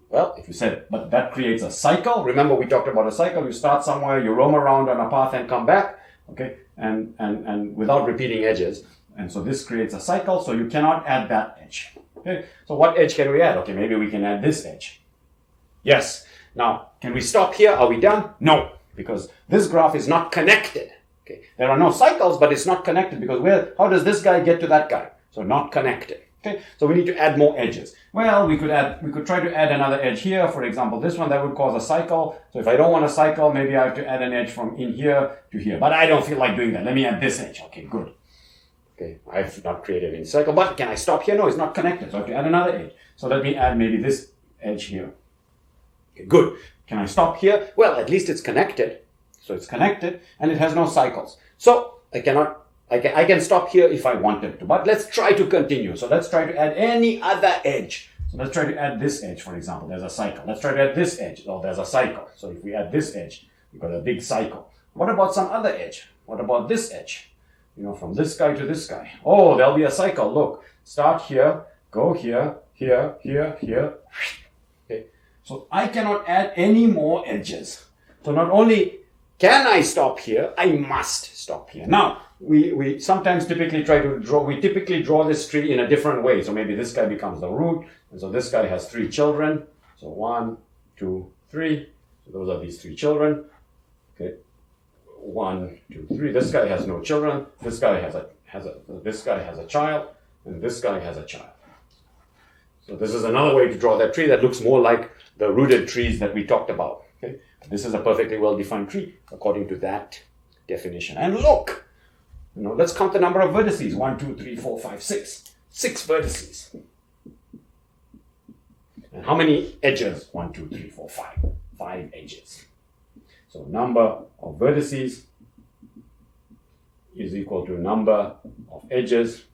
Well, if you said, but that creates a cycle. Remember we talked about a cycle. You start somewhere, you roam around on a path and come back. Okay, and without repeating edges. And so this creates a cycle, so you cannot add that edge. Okay, so what edge can we add? Okay, maybe we can add this edge. Yes. Now, can we stop here? Are we done? No, because this graph is not connected. Okay, there are no cycles, but it's not connected because how does this guy get to that guy? So not connected. Okay, so we need to add more edges. Well, we could try to add another edge here. For example, this one that would cause a cycle. So if I don't want a cycle, maybe I have to add an edge from in here to here. But I don't feel like doing that. Let me add this edge. Okay, good. Okay, I've not created any cycle. But can I stop here? No, it's not connected. So I have to add another edge. So let me add maybe this edge here. Okay, good. Can I stop here? Well, at least it's connected. So it's connected and it has no cycles. So I can stop here if I wanted to, but let's try to continue. So let's try to add any other edge. So let's try to add this edge, for example. There's a cycle. Let's try to add this edge. Oh, there's a cycle. So if we add this edge, we've got a big cycle. What about some other edge? What about this edge? From this guy to this guy. Oh, there'll be a cycle. Look, start here, go here, here, here, here. Okay. So I cannot add any more edges. So not only can I stop here, I must stop here. Now, we sometimes typically draw this tree in a different way. So maybe this guy becomes the root. And so this guy has 3 children. So 1, 2, 3. So those are these 3 children. Okay. 1, 2, 3. This guy has no children. This guy this guy has a child. And this guy has a child. So this is another way to draw that tree that looks more like the rooted trees that we talked about. Okay. This is a perfectly well-defined tree according to that definition. And look! Let's count the number of vertices. 1, 2, 3, 4, 5, 6. 6 vertices. And how many edges? 1, 2, 3, 4, 5. 5 edges. So number of vertices is equal to number of edges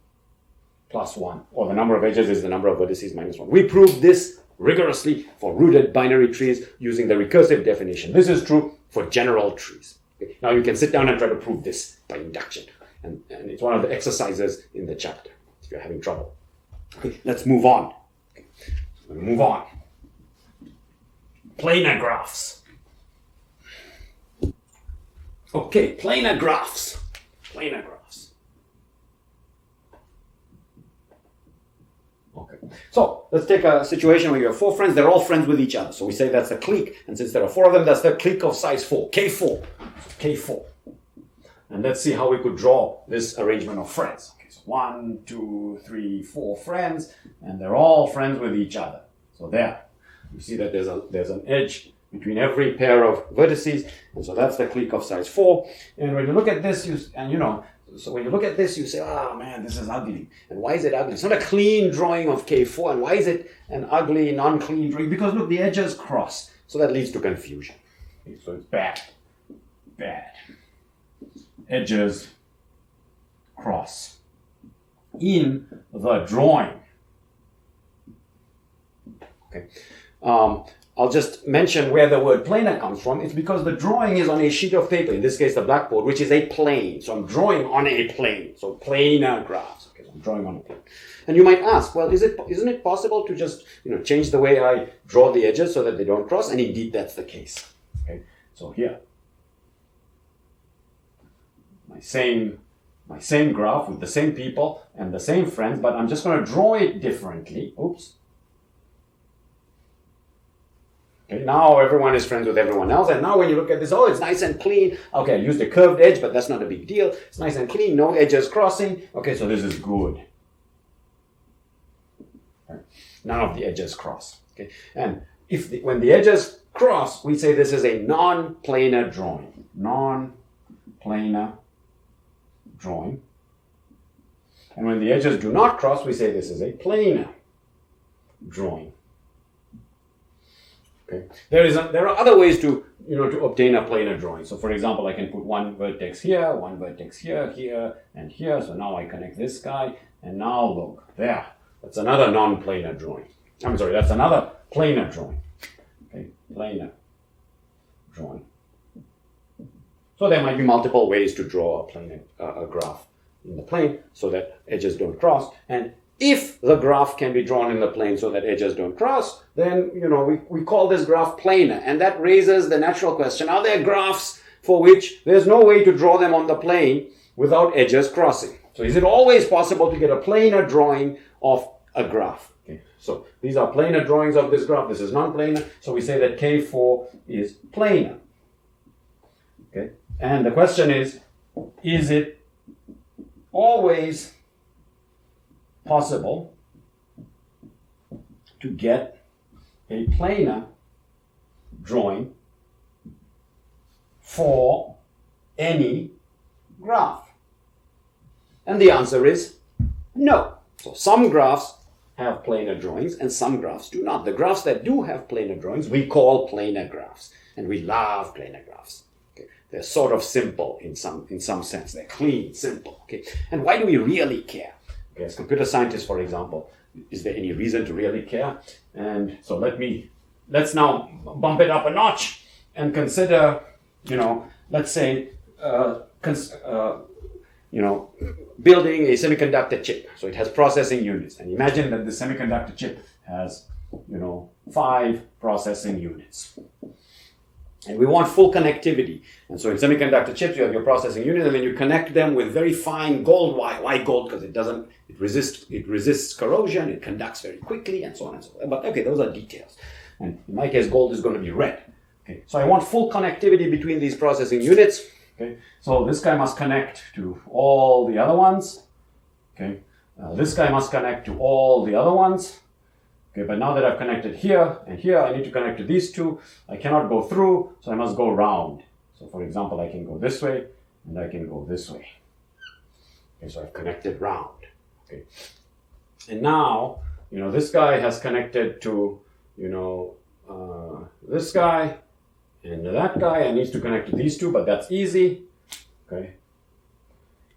plus 1. Or the number of edges is the number of vertices minus 1. We proved this rigorously for rooted binary trees using the recursive definition. This is true for general trees. Okay. Now you can sit down and try to prove this by induction. And it's one of the exercises in the chapter if you're having trouble. Okay, let's move on. Okay. So move on. Planar graphs. Okay, planar graphs. Planar graphs. Okay, so let's take a situation where you have 4 friends. They're all friends with each other. So we say that's a clique. And since there are 4 of them, that's the clique of size 4. K4. K4. And let's see how we could draw this arrangement of friends. Okay, so 1, 2, 3, 4 friends, and they're all friends with each other. So there. You see that there's an edge between every pair of vertices, and so that's the clique of size 4. And when you look at this, so when you look at this, you say, oh man, this is ugly. And why is it ugly? It's not a clean drawing of K4. And why is it an ugly, non-clean drawing? Because look, the edges cross. So that leads to confusion. Okay, so it's bad. Edges cross in the drawing. Okay. I'll just mention where the word planar comes from. It's because the drawing is on a sheet of paper, in this case the blackboard, which is a plane. So I'm drawing on a plane. So planar graphs. Okay, so I'm drawing on a plane. And you might ask, well, isn't it possible to just change the way I draw the edges so that they don't cross? And indeed that's the case. Okay, so here, my same graph with the same people and the same friends, but I'm just going to draw it differently. Oops. Okay, now everyone is friends with everyone else, and now when you look at this, oh, it's nice and clean. Okay, I used a curved edge, but that's not a big deal. It's nice and clean, no edges crossing. Okay, so this is good. None of the edges cross. Okay, and when the edges cross, we say this is a non-planar drawing. Non-planar drawing. And when the edges do not cross, we say this is a planar drawing. Okay. There are other ways to obtain a planar drawing. So for example, I can put one vertex here, here, and here. So now I connect this guy, and now look, there. That's another non-planar drawing. I'm sorry, that's another planar drawing. Okay, planar drawing. So there might be multiple ways to draw a graph in the plane so that edges don't cross. And if the graph can be drawn in the plane so that edges don't cross, then we call this graph planar. And that raises the natural question, are there graphs for which there's no way to draw them on the plane without edges crossing? So is it always possible to get a planar drawing of a graph? Okay. So these are planar drawings of this graph. This is non-planar. So we say that K4 is planar. Okay. And the question is it always possible to get a planar drawing for any graph? And the answer is no. So some graphs have planar drawings and some graphs do not. The graphs that do have planar drawings we call planar graphs, and we love planar graphs. Okay. They're sort of simple in some sense. They're clean, simple. Okay. And why do we really care? Okay, as computer scientists, for example, is there any reason to really care? And so let's now bump it up a notch and consider, let's say, building a semiconductor chip. So it has processing units. And imagine that the semiconductor chip has, 5 processing units. And we want full connectivity. And so in semiconductor chips, you have your processing unit, and then you connect them with very fine gold wire. Why gold? Because it resists corrosion, it conducts very quickly, and so on and so forth. But okay, those are details. And in my case, gold is going to be red. Okay, so I want full connectivity between these processing units. Okay, so this guy must connect to all the other ones. Okay, this guy must connect to all the other ones. Okay, but now that I've connected here and here, I need to connect to these two. I cannot go through, so I must go round. So for example, I can go this way and I can go this way. Okay, so I've connected round. Okay, and now, this guy has connected to, this guy and that guy, and needs to connect to these two, but that's easy. Okay.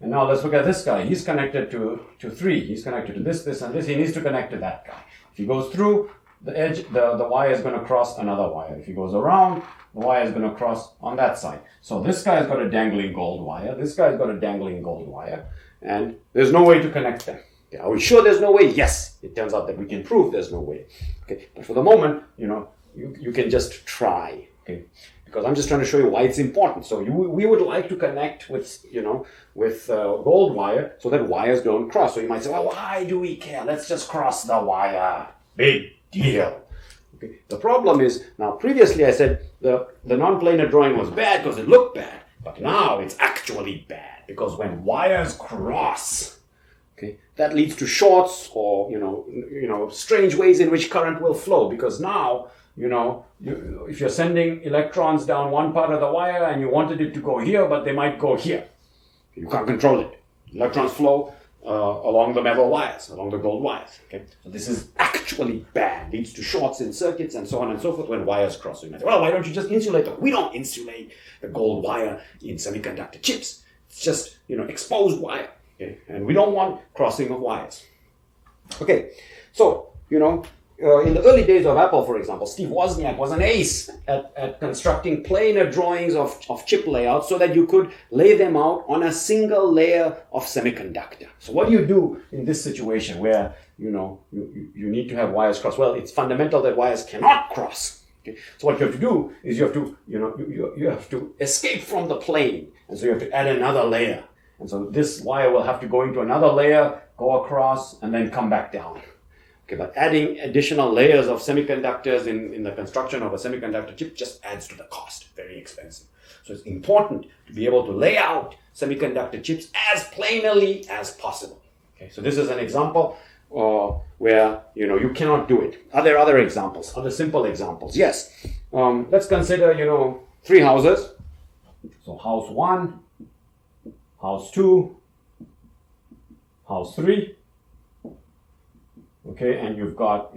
And now let's look at this guy. He's connected to 3. He's connected to this, and this. He needs to connect to that guy. If he goes through the edge, the wire is going to cross another wire. If he goes around, the wire is going to cross on that side. So this guy's got a dangling gold wire. This guy's got a dangling gold wire. And there's no way to connect them. Okay, are we sure there's no way? Yes. It turns out that we can prove there's no way. Okay, but for the moment, you can just try. Okay, because I'm just trying to show you why it's important. So we would like to connect with, with gold wire so that wires don't cross. So you might say, well, why do we care? Let's just cross the wire. Big deal. Okay. The problem is, now previously I said the non-planar drawing was bad because it looked bad, but now it's actually bad because when wires cross, okay, that leads to shorts or, strange ways in which current will flow, because now if you're sending electrons down one part of the wire and you wanted it to go here, but they might go here. You can't control it. Electrons flow along the metal wires, along the gold wires. Okay, so this is actually bad. Leads to shorts in circuits and so on and so forth when wires cross. So you might say, well, why don't you just insulate them? We don't insulate the gold wire in semiconductor chips. It's just exposed wire. Okay, and we don't want crossing of wires. Okay, so in the early days of Apple, for example, Steve Wozniak was an ace at constructing planar drawings of chip layouts so that you could lay them out on a single layer of semiconductor. So what do you do in this situation where you need to have wires cross? Well, it's fundamental that wires cannot cross. Okay? So what you have to do is you have to escape from the plane, and so you have to add another layer. And so this wire will have to go into another layer, go across, and then come back down. Okay, but adding additional layers of semiconductors in the construction of a semiconductor chip just adds to the cost. Very expensive. So it's important to be able to lay out semiconductor chips as planarly as possible. Okay, so this is an example where you cannot do it. Are there other examples? Other simple examples? Yes. Let's consider 3 houses. So house 1, house 2, house 3. Okay, and you've got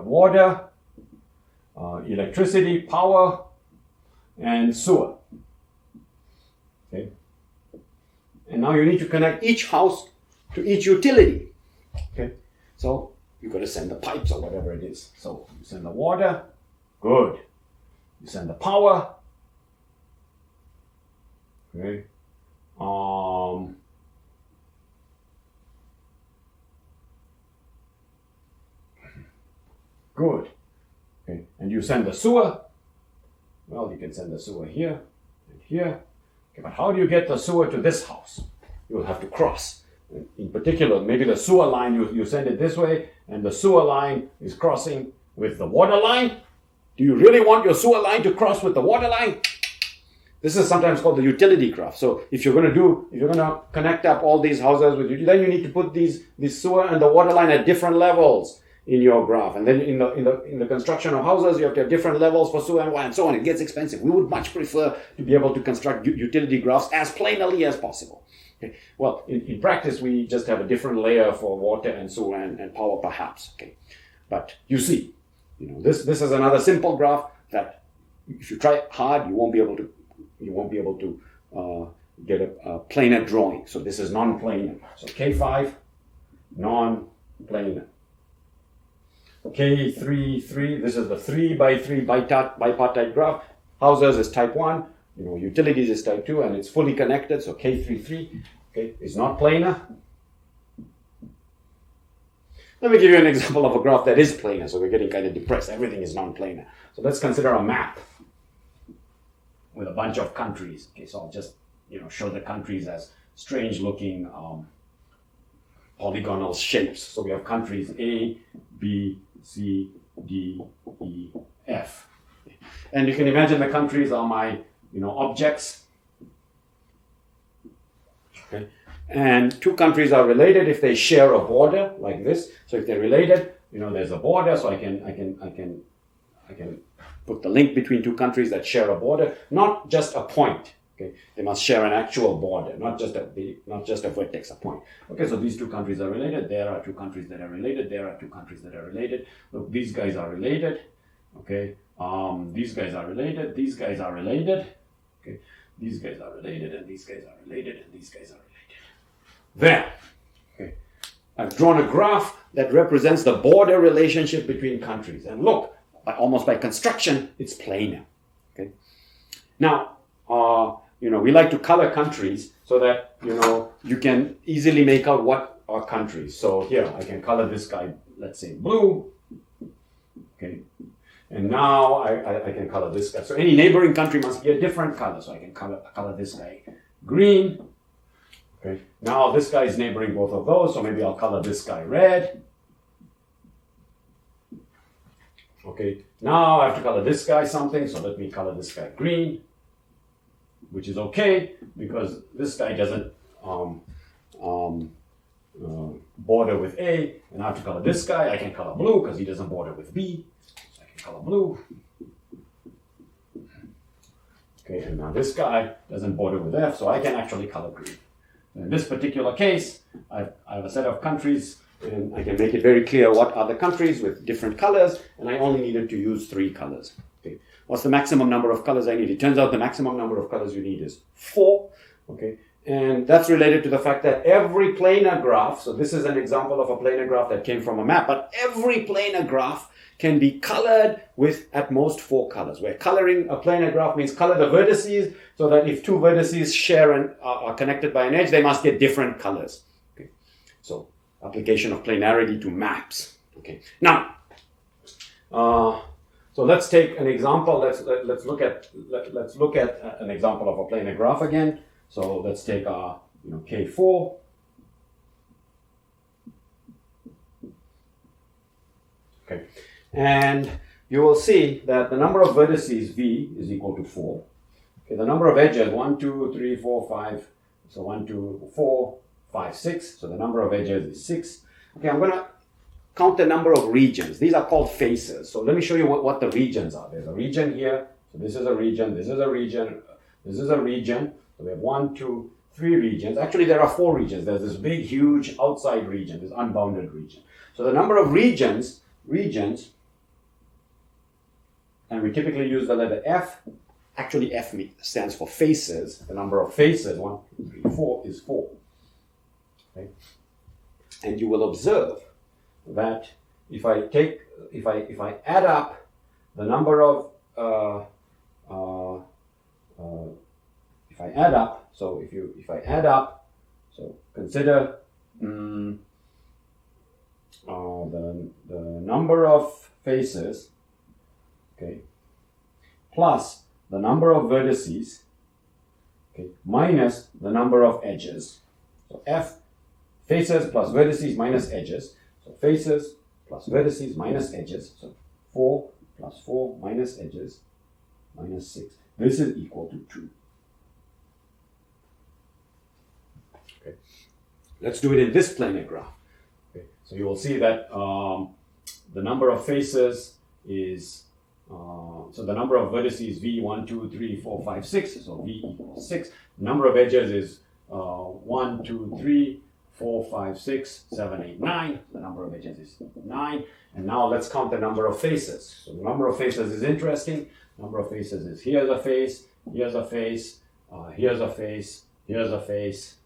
water, electricity, power, and sewer. Okay, and now you need to connect each house to each utility. Okay, so you've got to send the pipes or whatever it is. So you send the water, good. You send the power. Okay. Good. Okay. And you send the sewer. Well, you can send the sewer here and here. Okay, but how do you get the sewer to this house? You'll have to cross. In particular, maybe the sewer line, you send it this way, and the sewer line is crossing with the water line. Do you really want your sewer line to cross with the water line? This is sometimes called the utility graph. So if you're going to connect up all these houses with you, then you need to put this sewer and the water line at different levels in your graph. And then in the construction of houses, you have to have different levels for sewer and water and so on. It gets expensive. We would much prefer to be able to construct utility graphs as planarly as possible. Okay. Well, in practice, we just have a different layer for water and sewer and power, perhaps. Okay, but you see, this is another simple graph that if you try hard, you won't be able to get a planar drawing. So this is non-planar. So K5, non-planar. K3, this is the 3 by 3 bipartite graph. Houses is type 1, utilities is type 2, and it's fully connected. So K3, okay, is not planar. Let me give you an example of a graph that is planar. So we're getting kind of depressed. Everything is non-planar. So let's consider a map with a bunch of countries. Okay, so I'll just show the countries as strange-looking polygonal shapes. So we have countries A, B, C, D, E, F. And you can imagine the countries are my objects. Okay. And 2 countries are related if they share a border like this. So if they're related, there's a border, so I can put the link between 2 countries that share a border, not just a point. Okay, they must share an actual border, not just a vertex, a point. Okay, so these 2 countries are related. There are 2 countries that are related. There are 2 countries that are related. Look, these guys are related. Okay, these guys are related. These guys are related. Okay, these guys are related, and these guys are related, and these guys are related. There. Okay, I've drawn a graph that represents the border relationship between countries. And look, almost by construction, it's planar. Okay, now. We like to color countries so that, you can easily make out what are countries. So here, I can color this guy, let's say blue. Okay. And now I can color this guy. So any neighboring country must be a different color. So I can color this guy green. Okay. Now this guy is neighboring both of those. So maybe I'll color this guy red. Okay. Now I have to color this guy something. So let me color this guy green, which is okay because this guy doesn't border with A, and I have to color this guy. I can color blue because he doesn't border with B. So I can color blue. Okay, and now this guy doesn't border with F, so I can actually color green. In this particular case, I have a set of countries, and I can make it very clear what are the countries with different colors, and I only needed to use 3 colors. Okay, what's the maximum number of colors I need? It turns out the maximum number of colors you need is 4. Okay, and that's related to the fact that every planar graph, so this is an example of a planar graph that came from a map, but every planar graph can be colored with at most 4 colors. Where coloring a planar graph means color the vertices so that if 2 vertices share and are connected by an edge, they must get different colors. Okay, so application of planarity to maps. Okay, now, so let's take an example. Let's look at an example of a planar graph again. So let's take our K4. Okay. And you will see that the number of vertices V is equal to 4. Okay, the number of edges, 1, 2, 3, 4, 5. So 1, 2, 4, 5, 6. So the number of edges is 6. Okay, I'm going to count the number of regions. These are called faces. So let me show you what the regions are. There's a region here. So this is a region. This is a region. This is a region. So we have 1, 2, 3 regions. Actually, there are 4 regions. There's this big, huge outside region, this unbounded region. So the number of regions, and we typically use the letter F. Actually, F stands for faces. The number of faces, 1, 2, 3, 4, is 4. Okay? And you will observe that if I add up the number of if I add up, so consider the number of faces, okay, plus the number of vertices, okay, minus the number of edges. So F, faces plus vertices minus edges. So faces plus vertices minus edges. So 4 plus 4 minus edges minus 6. This is equal to 2. Okay. Let's do it in this planar graph. Okay. So you will see that the number of faces is, so the number of vertices V, 1, 2, 3, 4, 5, 6. So V equals 6. The number of edges is 1, 2, 3, 4, 5, 6, 7, 8, 9. The number of edges is 9. And now let's count the number of faces. So the number of faces is interesting. Number of faces is here's a face, here's a face, here's a face, here's a face,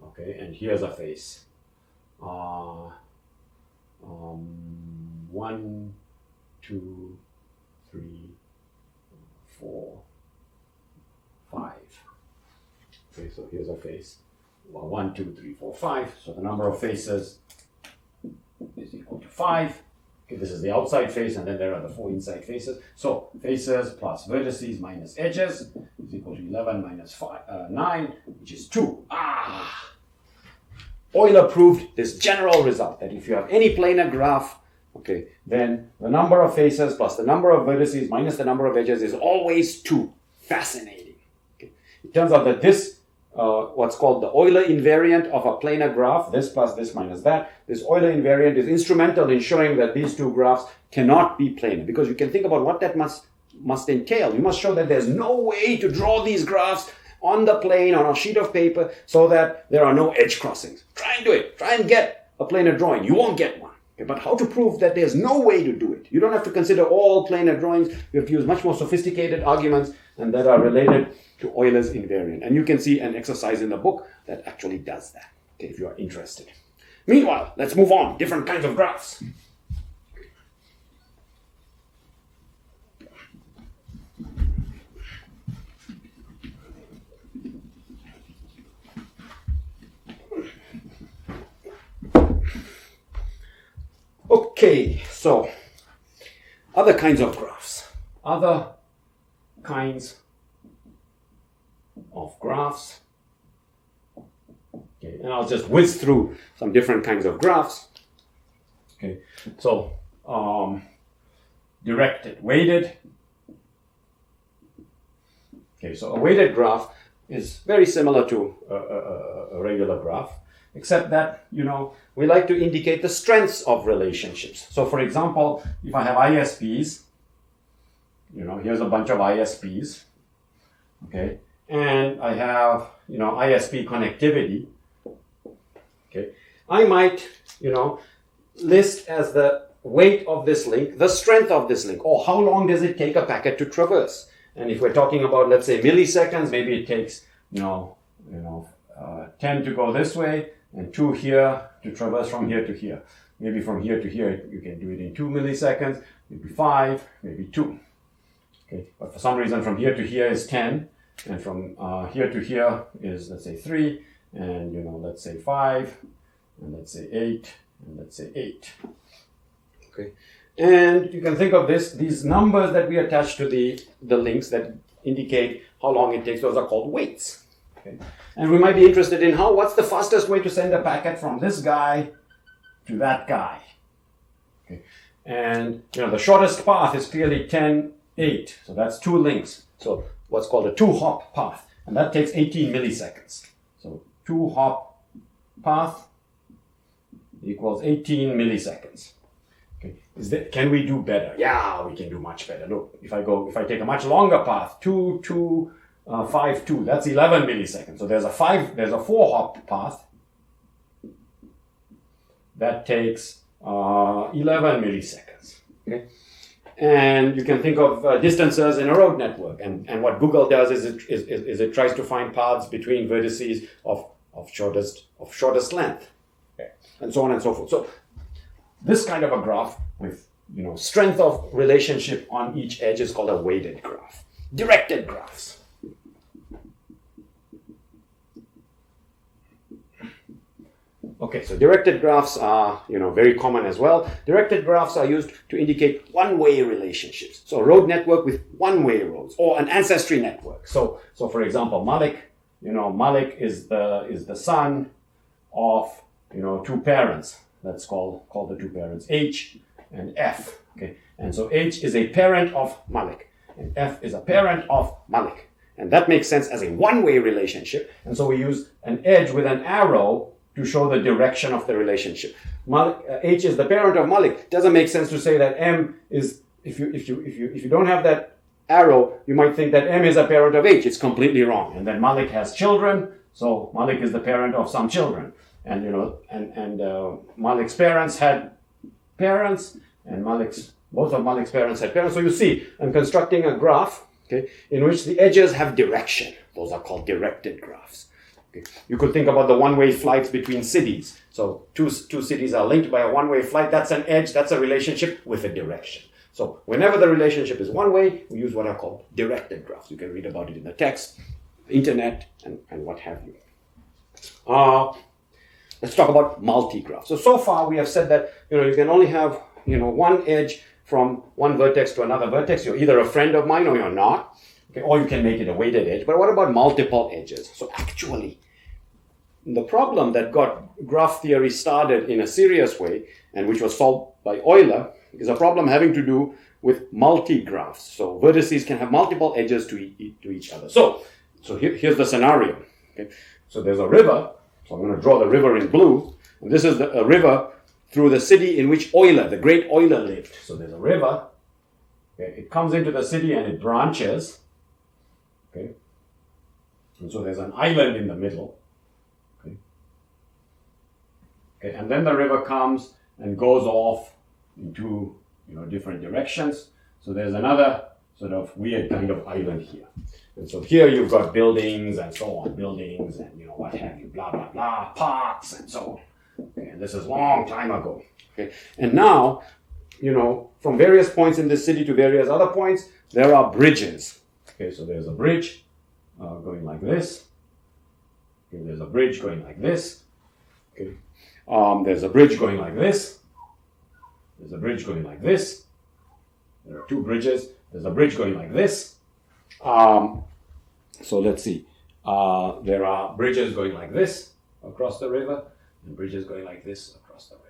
okay, and here's a face. 1, 2, 3, 4, 5. Okay, so here's a face. Well, 1, 2, 3, 4, 5. So the number of faces is equal to 5. Okay, this is the outside face, and then there are the 4 inside faces. So faces plus vertices minus edges is equal to 11 minus 9, which is 2. Euler proved this general result, that if you have any planar graph, okay, then the number of faces plus the number of vertices minus the number of edges is always 2. Fascinating. Okay. It turns out that this, what's called the Euler invariant of a planar graph, this plus this minus that, this Euler invariant is instrumental in showing that these 2 graphs cannot be planar. Because you can think about what that must entail. You must show that there's no way to draw these graphs on the plane, on a sheet of paper, so that there are no edge crossings. Try and do it. Try and get a planar drawing. You won't get one. Okay, but how to prove that there's no way to do it? You don't have to consider all planar drawings. You have to use much more sophisticated arguments and that are related to Euler's invariant. And you can see an exercise in the book that actually does that, okay, if you are interested. Meanwhile, let's move on. Different kinds of graphs. Okay, so other kinds of graphs. Other kinds of graphs. Okay, and I'll just whiz through some different kinds of graphs. Okay, so directed, weighted. Okay, so a weighted graph is very similar to a regular graph, except that, we like to indicate the strengths of relationships. So for example, if I have ISPs, here's a bunch of ISPs, okay, and I have, ISP connectivity, okay, I might, list as the weight of this link, the strength of this link, or how long does it take a packet to traverse. And if we're talking about, let's say, milliseconds, maybe it takes, 10 to go this way and 2 here to traverse from here to here. Maybe from here to here, you can do it in 2 milliseconds, maybe 5, maybe 2. Okay, but for some reason, from here to here is 10, and from here to here is, let's say, 3, and, let's say 5, and let's say 8, and let's say 8. Okay, and you can think of these numbers that we attach to the links that indicate how long it takes. Those are called weights. Okay, and we might be interested in what's the fastest way to send a packet from this guy to that guy. Okay, and the shortest path is clearly 10, 8. So that's 2 links. So what's called a 2-hop path, and that takes 18 milliseconds. So 2-hop path equals 18 milliseconds. Okay, can we do better? Yeah, we can do much better. Look, if I take a much longer path, 2, 2, 5, 2, that's 11 milliseconds. So there's a 4-hop path that takes 11 milliseconds. Okay, and you can think of distances in a road network. And what Google does is it tries to find paths between vertices of shortest length, okay, and so on and so forth. So this kind of a graph with strength of relationship on each edge is called a weighted graph. Directed graphs. Okay, so directed graphs are very common as well. Directed graphs are used to indicate one-way relationships. So a road network with one-way roads, or an ancestry network. So for example, Malik is the son of 2 parents. That's called the 2 parents, H and F. Okay, and so H is a parent of Malik, and F is a parent of Malik, and that makes sense as a one-way relationship. And so we use an edge with an arrow to show the direction of the relationship. H is the parent of Malik. It doesn't make sense to say that M is. If you don't have that arrow, you might think that M is a parent of H. It's completely wrong. And then Malik has children, so Malik is the parent of some children. And Malik's parents had parents, and both of Malik's parents had parents. So you see, I'm constructing a graph, okay, in which the edges have direction. Those are called directed graphs. Okay. You could think about the one-way flights between cities. So two cities are linked by a one-way flight. That's an edge. That's a relationship with a direction. So whenever the relationship is one way, we use what are called directed graphs. You can read about it in the text, internet, and what have you. Let's talk about multi-graphs. So far we have said that you can only have one edge from one vertex to another vertex. You're either a friend of mine or you're not, okay? Or you can make it a weighted edge. But what about multiple edges? So actually, the problem that got graph theory started in a serious way, and which was solved by Euler, is a problem having to do with multi-graphs. So vertices can have multiple edges to each other. So here's the scenario. Okay? So there's a river. So I'm going to draw the river in blue. And this is a river through the city in which Euler, the great Euler, lived. So there's a river. Okay? It comes into the city and it branches. Okay? And so there's an island in the middle. Okay? Okay? And then the river comes and goes off into different directions. So there's another sort of weird kind of island here. And so here you've got buildings and so on, buildings and what have you, blah, blah, blah, parks and so on. Okay, and this is a long time ago. Okay, and now, from various points in the city to various other points, there are bridges. Okay, so there's a bridge going like this. Okay, there's a bridge going like this. Okay, there's a bridge going like this. There's a bridge going like this. There are 2 bridges. There's a bridge going like this. So let's see. There are bridges going like this across the river, and bridges going like this across the river.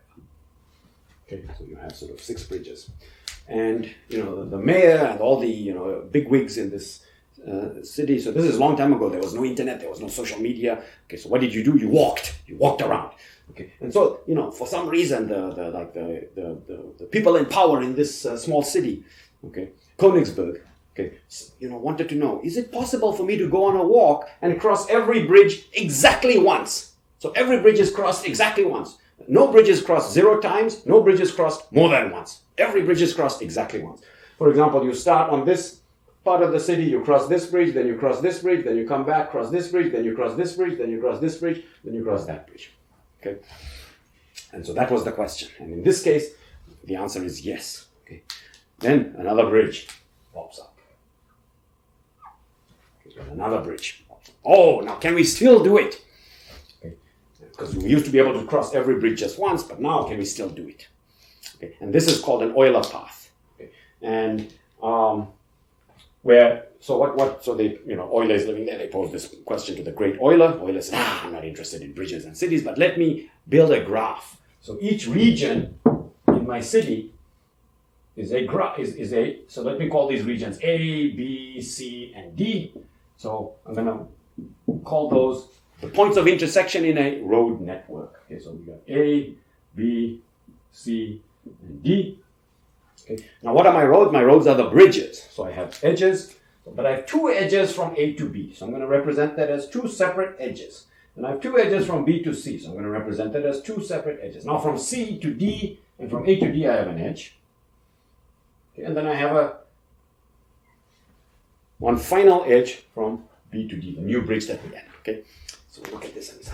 Okay, so you have sort of 6 bridges. And, the mayor and all the, big wigs in this city. So this is a long time ago. There was no internet. There was no social media. Okay, so what did you do? You walked around. Okay, and so, for some reason, the people in power in this small city, okay, Konigsberg, Okay, so, wanted to know, is it possible for me to go on a walk and cross every bridge exactly once? So every bridge is crossed exactly once. No bridge is crossed 0 times, no bridge is crossed more than once. Every bridge is crossed exactly once. For example, you start on this part of the city, you cross this bridge, then you cross this bridge, then you come back, cross this bridge, then you cross this bridge, then you cross this bridge, then you cross that bridge. Okay? And so that was the question. And in this case, the answer is yes. Okay? Then another bridge pops up. Okay, another bridge. Oh, now can we still do it? Okay. Because we used to be able to cross every bridge just once, but now can we still do it? Okay. And this is called an Euler path. Okay. And Euler is living there. They posed this question to the great Euler. Euler said, I'm not interested in bridges and cities, but let me build a graph. So each region in my city is a graph. So let me call these regions A, B, C, and D. So I'm going to call those the points of intersection in a road network. Okay, so we got A, B, C, and D. Okay. Now what are my roads? My roads are the bridges. So I have edges, but I have 2 edges from A to B. So I'm going to represent that as 2 separate edges. And I have 2 edges from B to C. So I'm going to represent that as 2 separate edges. Now from C to D and from A to D I have an edge. Okay, and then I have one final edge from B to D, the new bridge that we add. Okay, so we look at this and say,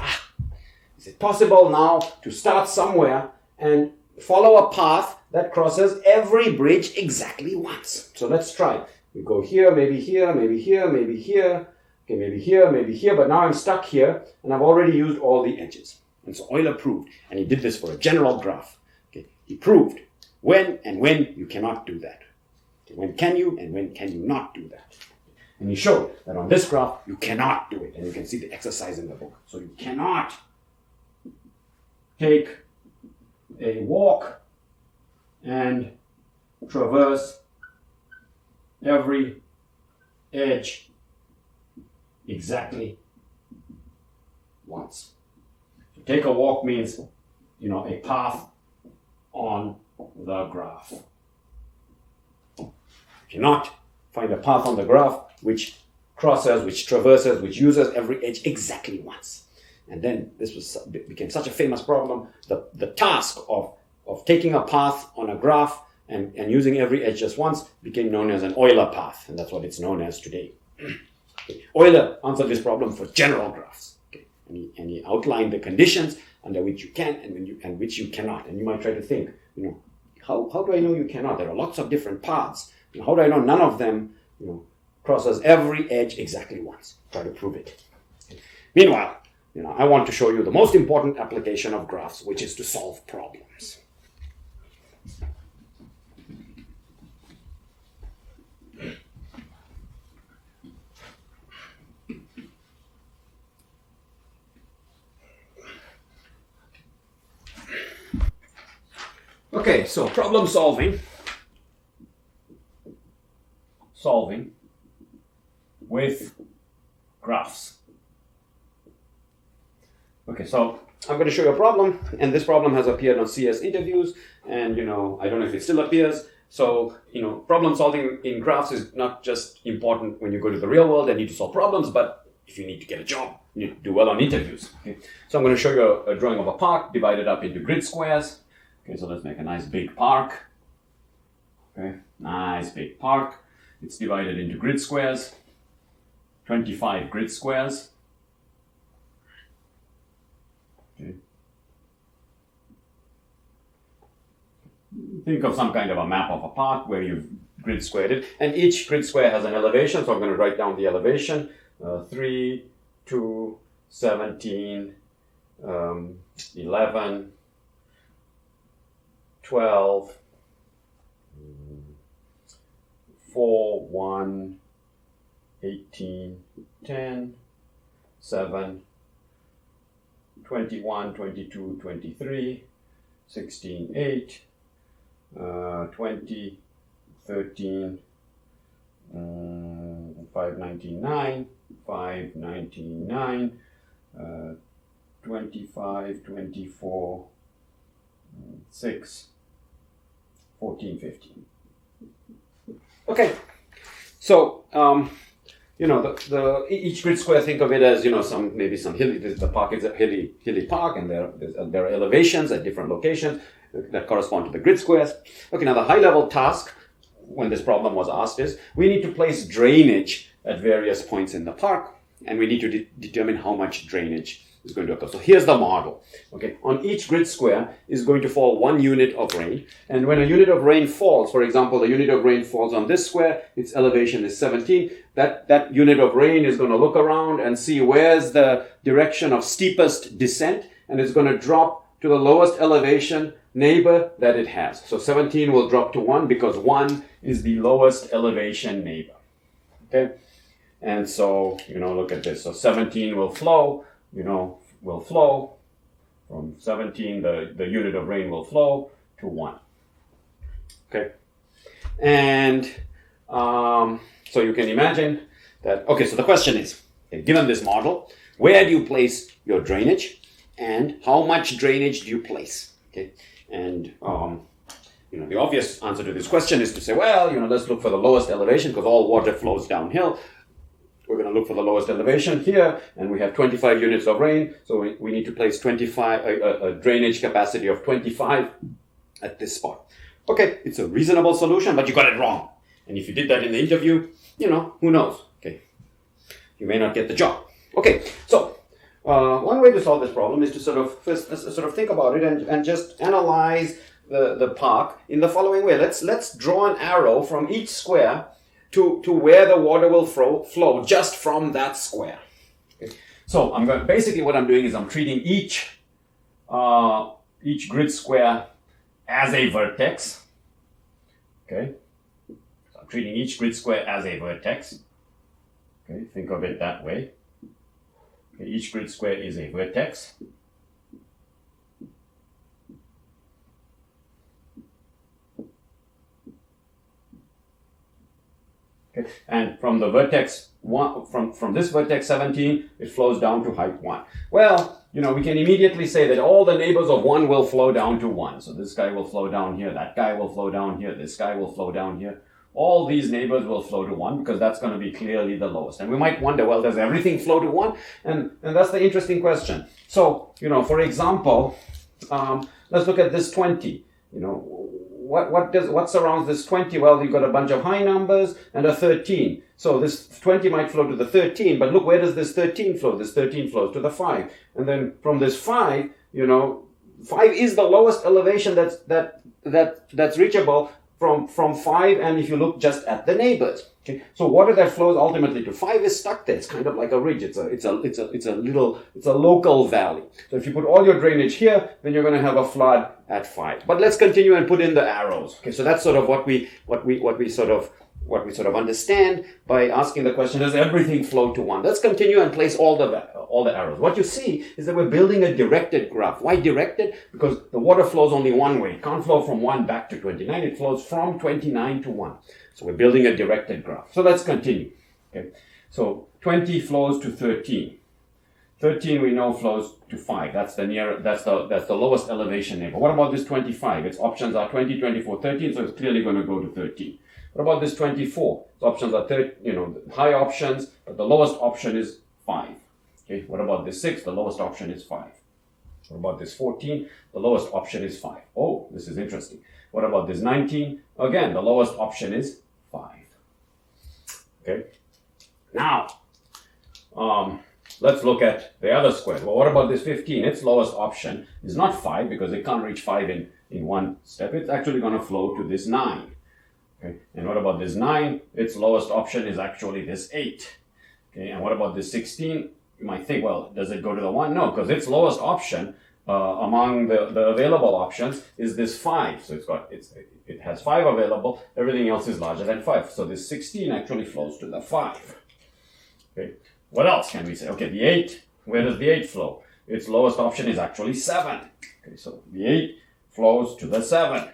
is it possible now to start somewhere and follow a path that crosses every bridge exactly once? So let's try. We go here, maybe here, maybe here, maybe here, okay, maybe here, but now I'm stuck here and I've already used all the edges. And so Euler proved, and he did this for a general graph. Okay, he proved when you cannot do that. Okay, when can you and when can you not do that? And he showed that on this graph, you cannot do it. And you can see the exercise in the book. So you cannot take a walk and traverse every edge exactly once. So take a walk means, a path on the graph. You cannot find a path on the graph which crosses, which traverses, which uses every edge exactly once. And then this became such a famous problem. The task of taking a path on a graph and using every edge just once became known as an Euler path, and that's what it's known as today. Okay. Euler answered this problem for general graphs. Okay. And he outlined the conditions under which you can and which you cannot. And you might try to think, how do I know you cannot? There are lots of different paths. How do I know none of them, crosses every edge exactly once? Try to prove it. Meanwhile, I want to show you the most important application of graphs, which is to solve problems. Okay, so problem solving with graphs. Okay, so I'm going to show you a problem, and this problem has appeared on CS interviews, and I don't know if it still appears. So, problem solving in graphs is not just important when you go to the real world and need to solve problems, but if you need to get a job, you need to do well on interviews. Okay? So I'm going to show you a drawing of a park divided up into grid squares. Okay, so let's make a nice big park. Okay, nice big park. It's divided into grid squares, 25 grid squares. Okay. Think of some kind of a map of a park where you've grid squared it, and each grid square has an elevation, so I'm going to write down the elevation. 3, 2, 17, 11, 12, 4, 1, 18, 10, 7, 21, 22, 23, 16, 8, 20, 13, 599, 599, 25, 24, 6, 14, 15. Okay, So, each grid square, think of it as, maybe some hilly, the park is a hilly park, and there are elevations at different locations that correspond to the grid squares. Okay, now the high level task when this problem was asked is, we need to place drainage at various points in the park, and we need to determine how much drainage is going to occur. So here's the model. Okay, on each grid square is going to fall 1 unit of rain, and when a unit of rain falls, for example, the unit of rain falls on this square, its elevation is 17, that unit of rain is going to look around and see where's the direction of steepest descent, and it's going to drop to the lowest elevation neighbor that it has. So 17 will drop to 1 because 1 is the lowest elevation neighbor. Okay, and so, look at this. So 17 will flow, from 17, the unit of rain will flow to 1. Okay, and so you can imagine that, okay, so the question is, given this model, where do you place your drainage and how much drainage do you place? Okay, and the obvious answer to this question is to say, well, let's look for the lowest elevation because all water flows downhill. We're going to look for the lowest elevation here, and we have 25 units of rain, so we need to place 25 a drainage capacity of 25 at this spot. Okay, it's a reasonable solution, but you got it wrong. And if you did that in the interview, who knows? Okay, you may not get the job. Okay, so one way to solve this problem is to sort of think about it and just analyze the park in the following way. Let's draw an arrow from each square to where the water will flow just from that square. Okay. So basically what I'm doing is I'm treating each grid square as a vertex. Okay, so I'm treating each grid square as a vertex. Okay, think of it that way. Okay, each grid square is a vertex. Okay. And from the vertex one, from this vertex 17, it flows down to height 1. Well, we can immediately say that all the neighbors of 1 will flow down to 1. So this guy will flow down here, that guy will flow down here, this guy will flow down here. All these neighbors will flow to 1 because that's going to be clearly the lowest. And we might wonder, well, does everything flow to 1? And that's the interesting question. So, for example, let's look at this 20. What surrounds this 20? Well, you've got a bunch of high numbers and a 13. So this 20 might flow to the 13, but look, where does this 13 flow? This 13 flows to the 5. And then from this 5, 5 is the lowest elevation that's reachable from 5, and if you look just at the neighbors. Okay, so water that flows ultimately to 5 is stuck there. It's kind of like a ridge. It's a local valley. So if you put all your drainage here, then you're going to have a flood at 5. But let's continue and put in the arrows. Okay, so that's sort of what we sort of understand by asking the question: does everything flow to 1? Let's continue and place all the arrows. What you see is that we're building a directed graph. Why directed? Because the water flows only one way. It can't flow from 1 back to 29. It flows from 29 to 1. So we're building a directed graph. So let's continue. Okay. So 20 flows to 13. 13 we know flows to 5. That's the lowest elevation neighbor. What about this 25? Its options are 20, 24, 13, so it's clearly going to go to 13. What about this 24? Its options are high options, but the lowest option is 5. Okay. What about this 6? The lowest option is 5. What about this 14? The lowest option is 5. Oh, this is interesting. What about this 19? Again, the lowest option is 5. Okay. Now, let's look at the other square. Well, what about this 15? Its lowest option is not 5 because it can't reach 5 in one step. It's actually going to flow to this 9. Okay. And what about this 9? Its lowest option is actually this 8. Okay. And what about this 16? You might think, well, does it go to the 1? No, because its lowest option among the available options is this 5. So it has 5 available. Everything else is larger than 5. So this 16 actually flows to the 5. Okay. What else can we say? Okay, the 8. Where does the 8 flow? Its lowest option is actually 7. Okay, so the 8 flows to the 7.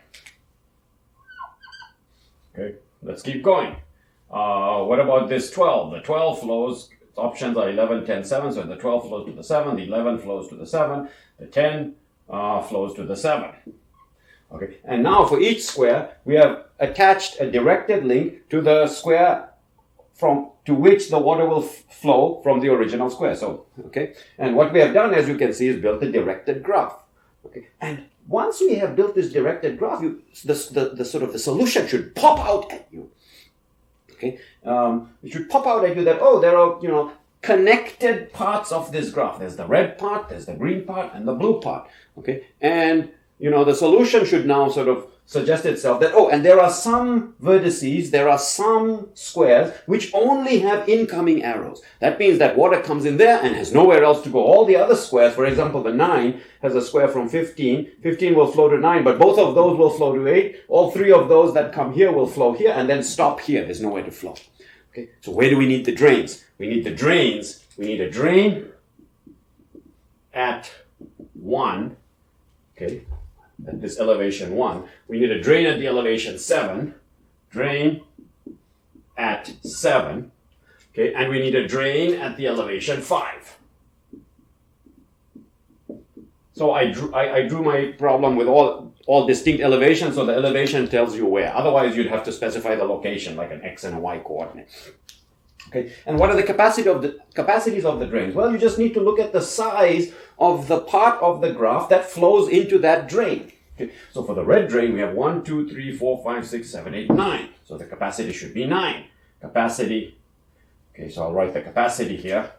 Okay, let's keep going. What about this 12? The 12 flows, its options are 11, 10, 7. So the 12 flows to the 7. The 11 flows to the 7. The 10 flows to the 7. Okay, and now for each square, we have attached a directed link to the square to which the water will flow from the original square. So, okay. And what we have done, as you can see, is built a directed graph. Okay. And once we have built this directed graph, the solution should pop out at you. Okay. It should pop out at you that, oh, there are, connected parts of this graph. There's the red part, there's the green part, and the blue part. Okay. And, the solution should now sort of suggest itself that, and there are some vertices, there are some squares which only have incoming arrows. That means that water comes in there and has nowhere else to go. All the other squares, for example, the 9 has a square from 15. 15 will flow to 9, but both of those will flow to 8. All 3 of those that come here will flow here and then stop here. There's nowhere to flow. Okay, so where do we need the drains? We need the drains. We need a drain at 1, okay, at this elevation 1. We need a drain at the elevation 7, drain at 7, okay, and we need a drain at the elevation 5. So I drew my problem with all distinct elevations, so the elevation tells you where. Otherwise, you'd have to specify the location, like an x and a y coordinate. Okay, and what are the capacities of the drains? Well, you just need to look at the size of the part of the graph that flows into that drain. Okay, so for the red drain, we have 1, 2, 3, 4, 5, 6, 7, 8, 9. So the capacity should be 9. Capacity, okay, so I'll write the capacity here.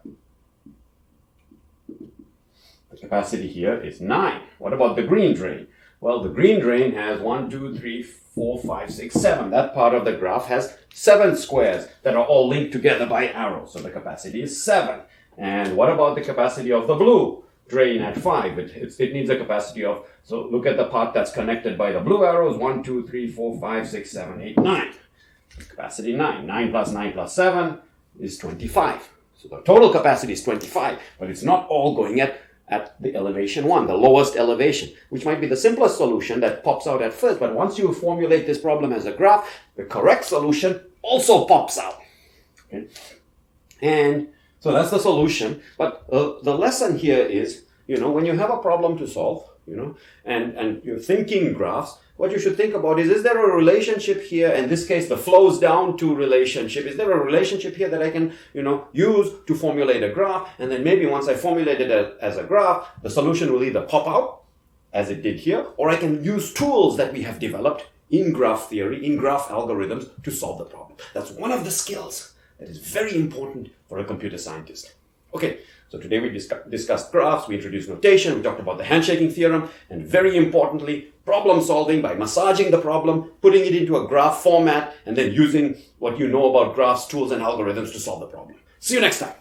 The capacity here is 9. What about the green drain? Well, the green drain has 1, 2, 3, 4, 5, 6, 7. That part of the graph has 7 squares that are all linked together by arrows. So the capacity is 7. And what about the capacity of the blue drain at 5? It needs a capacity of, so look at the part that's connected by the blue arrows. 1, 2, 3, 4, 5, 6, 7, 8, 9. Capacity 9. 9 plus 9 plus 7 is 25. So the total capacity is 25, but it's not all going at the elevation 1, the lowest elevation, which might be the simplest solution that pops out at first. But once you formulate this problem as a graph, the correct solution also pops out. Okay? And so that's the solution. But the lesson here is, when you have a problem to solve, and you're thinking graphs, what you should think about is there a relationship here? In this case, the flows down to relationship. Is there a relationship here that I can, use to formulate a graph? And then maybe once I formulate it as a graph, the solution will either pop out, as it did here, or I can use tools that we have developed in graph theory, in graph algorithms to solve the problem. That's one of the skills that is very important for a computer scientist. Okay, so today we discussed graphs, we introduced notation, we talked about the handshaking theorem, and very importantly, problem solving by massaging the problem, putting it into a graph format, and then using what you know about graphs, tools, and algorithms to solve the problem. See you next time.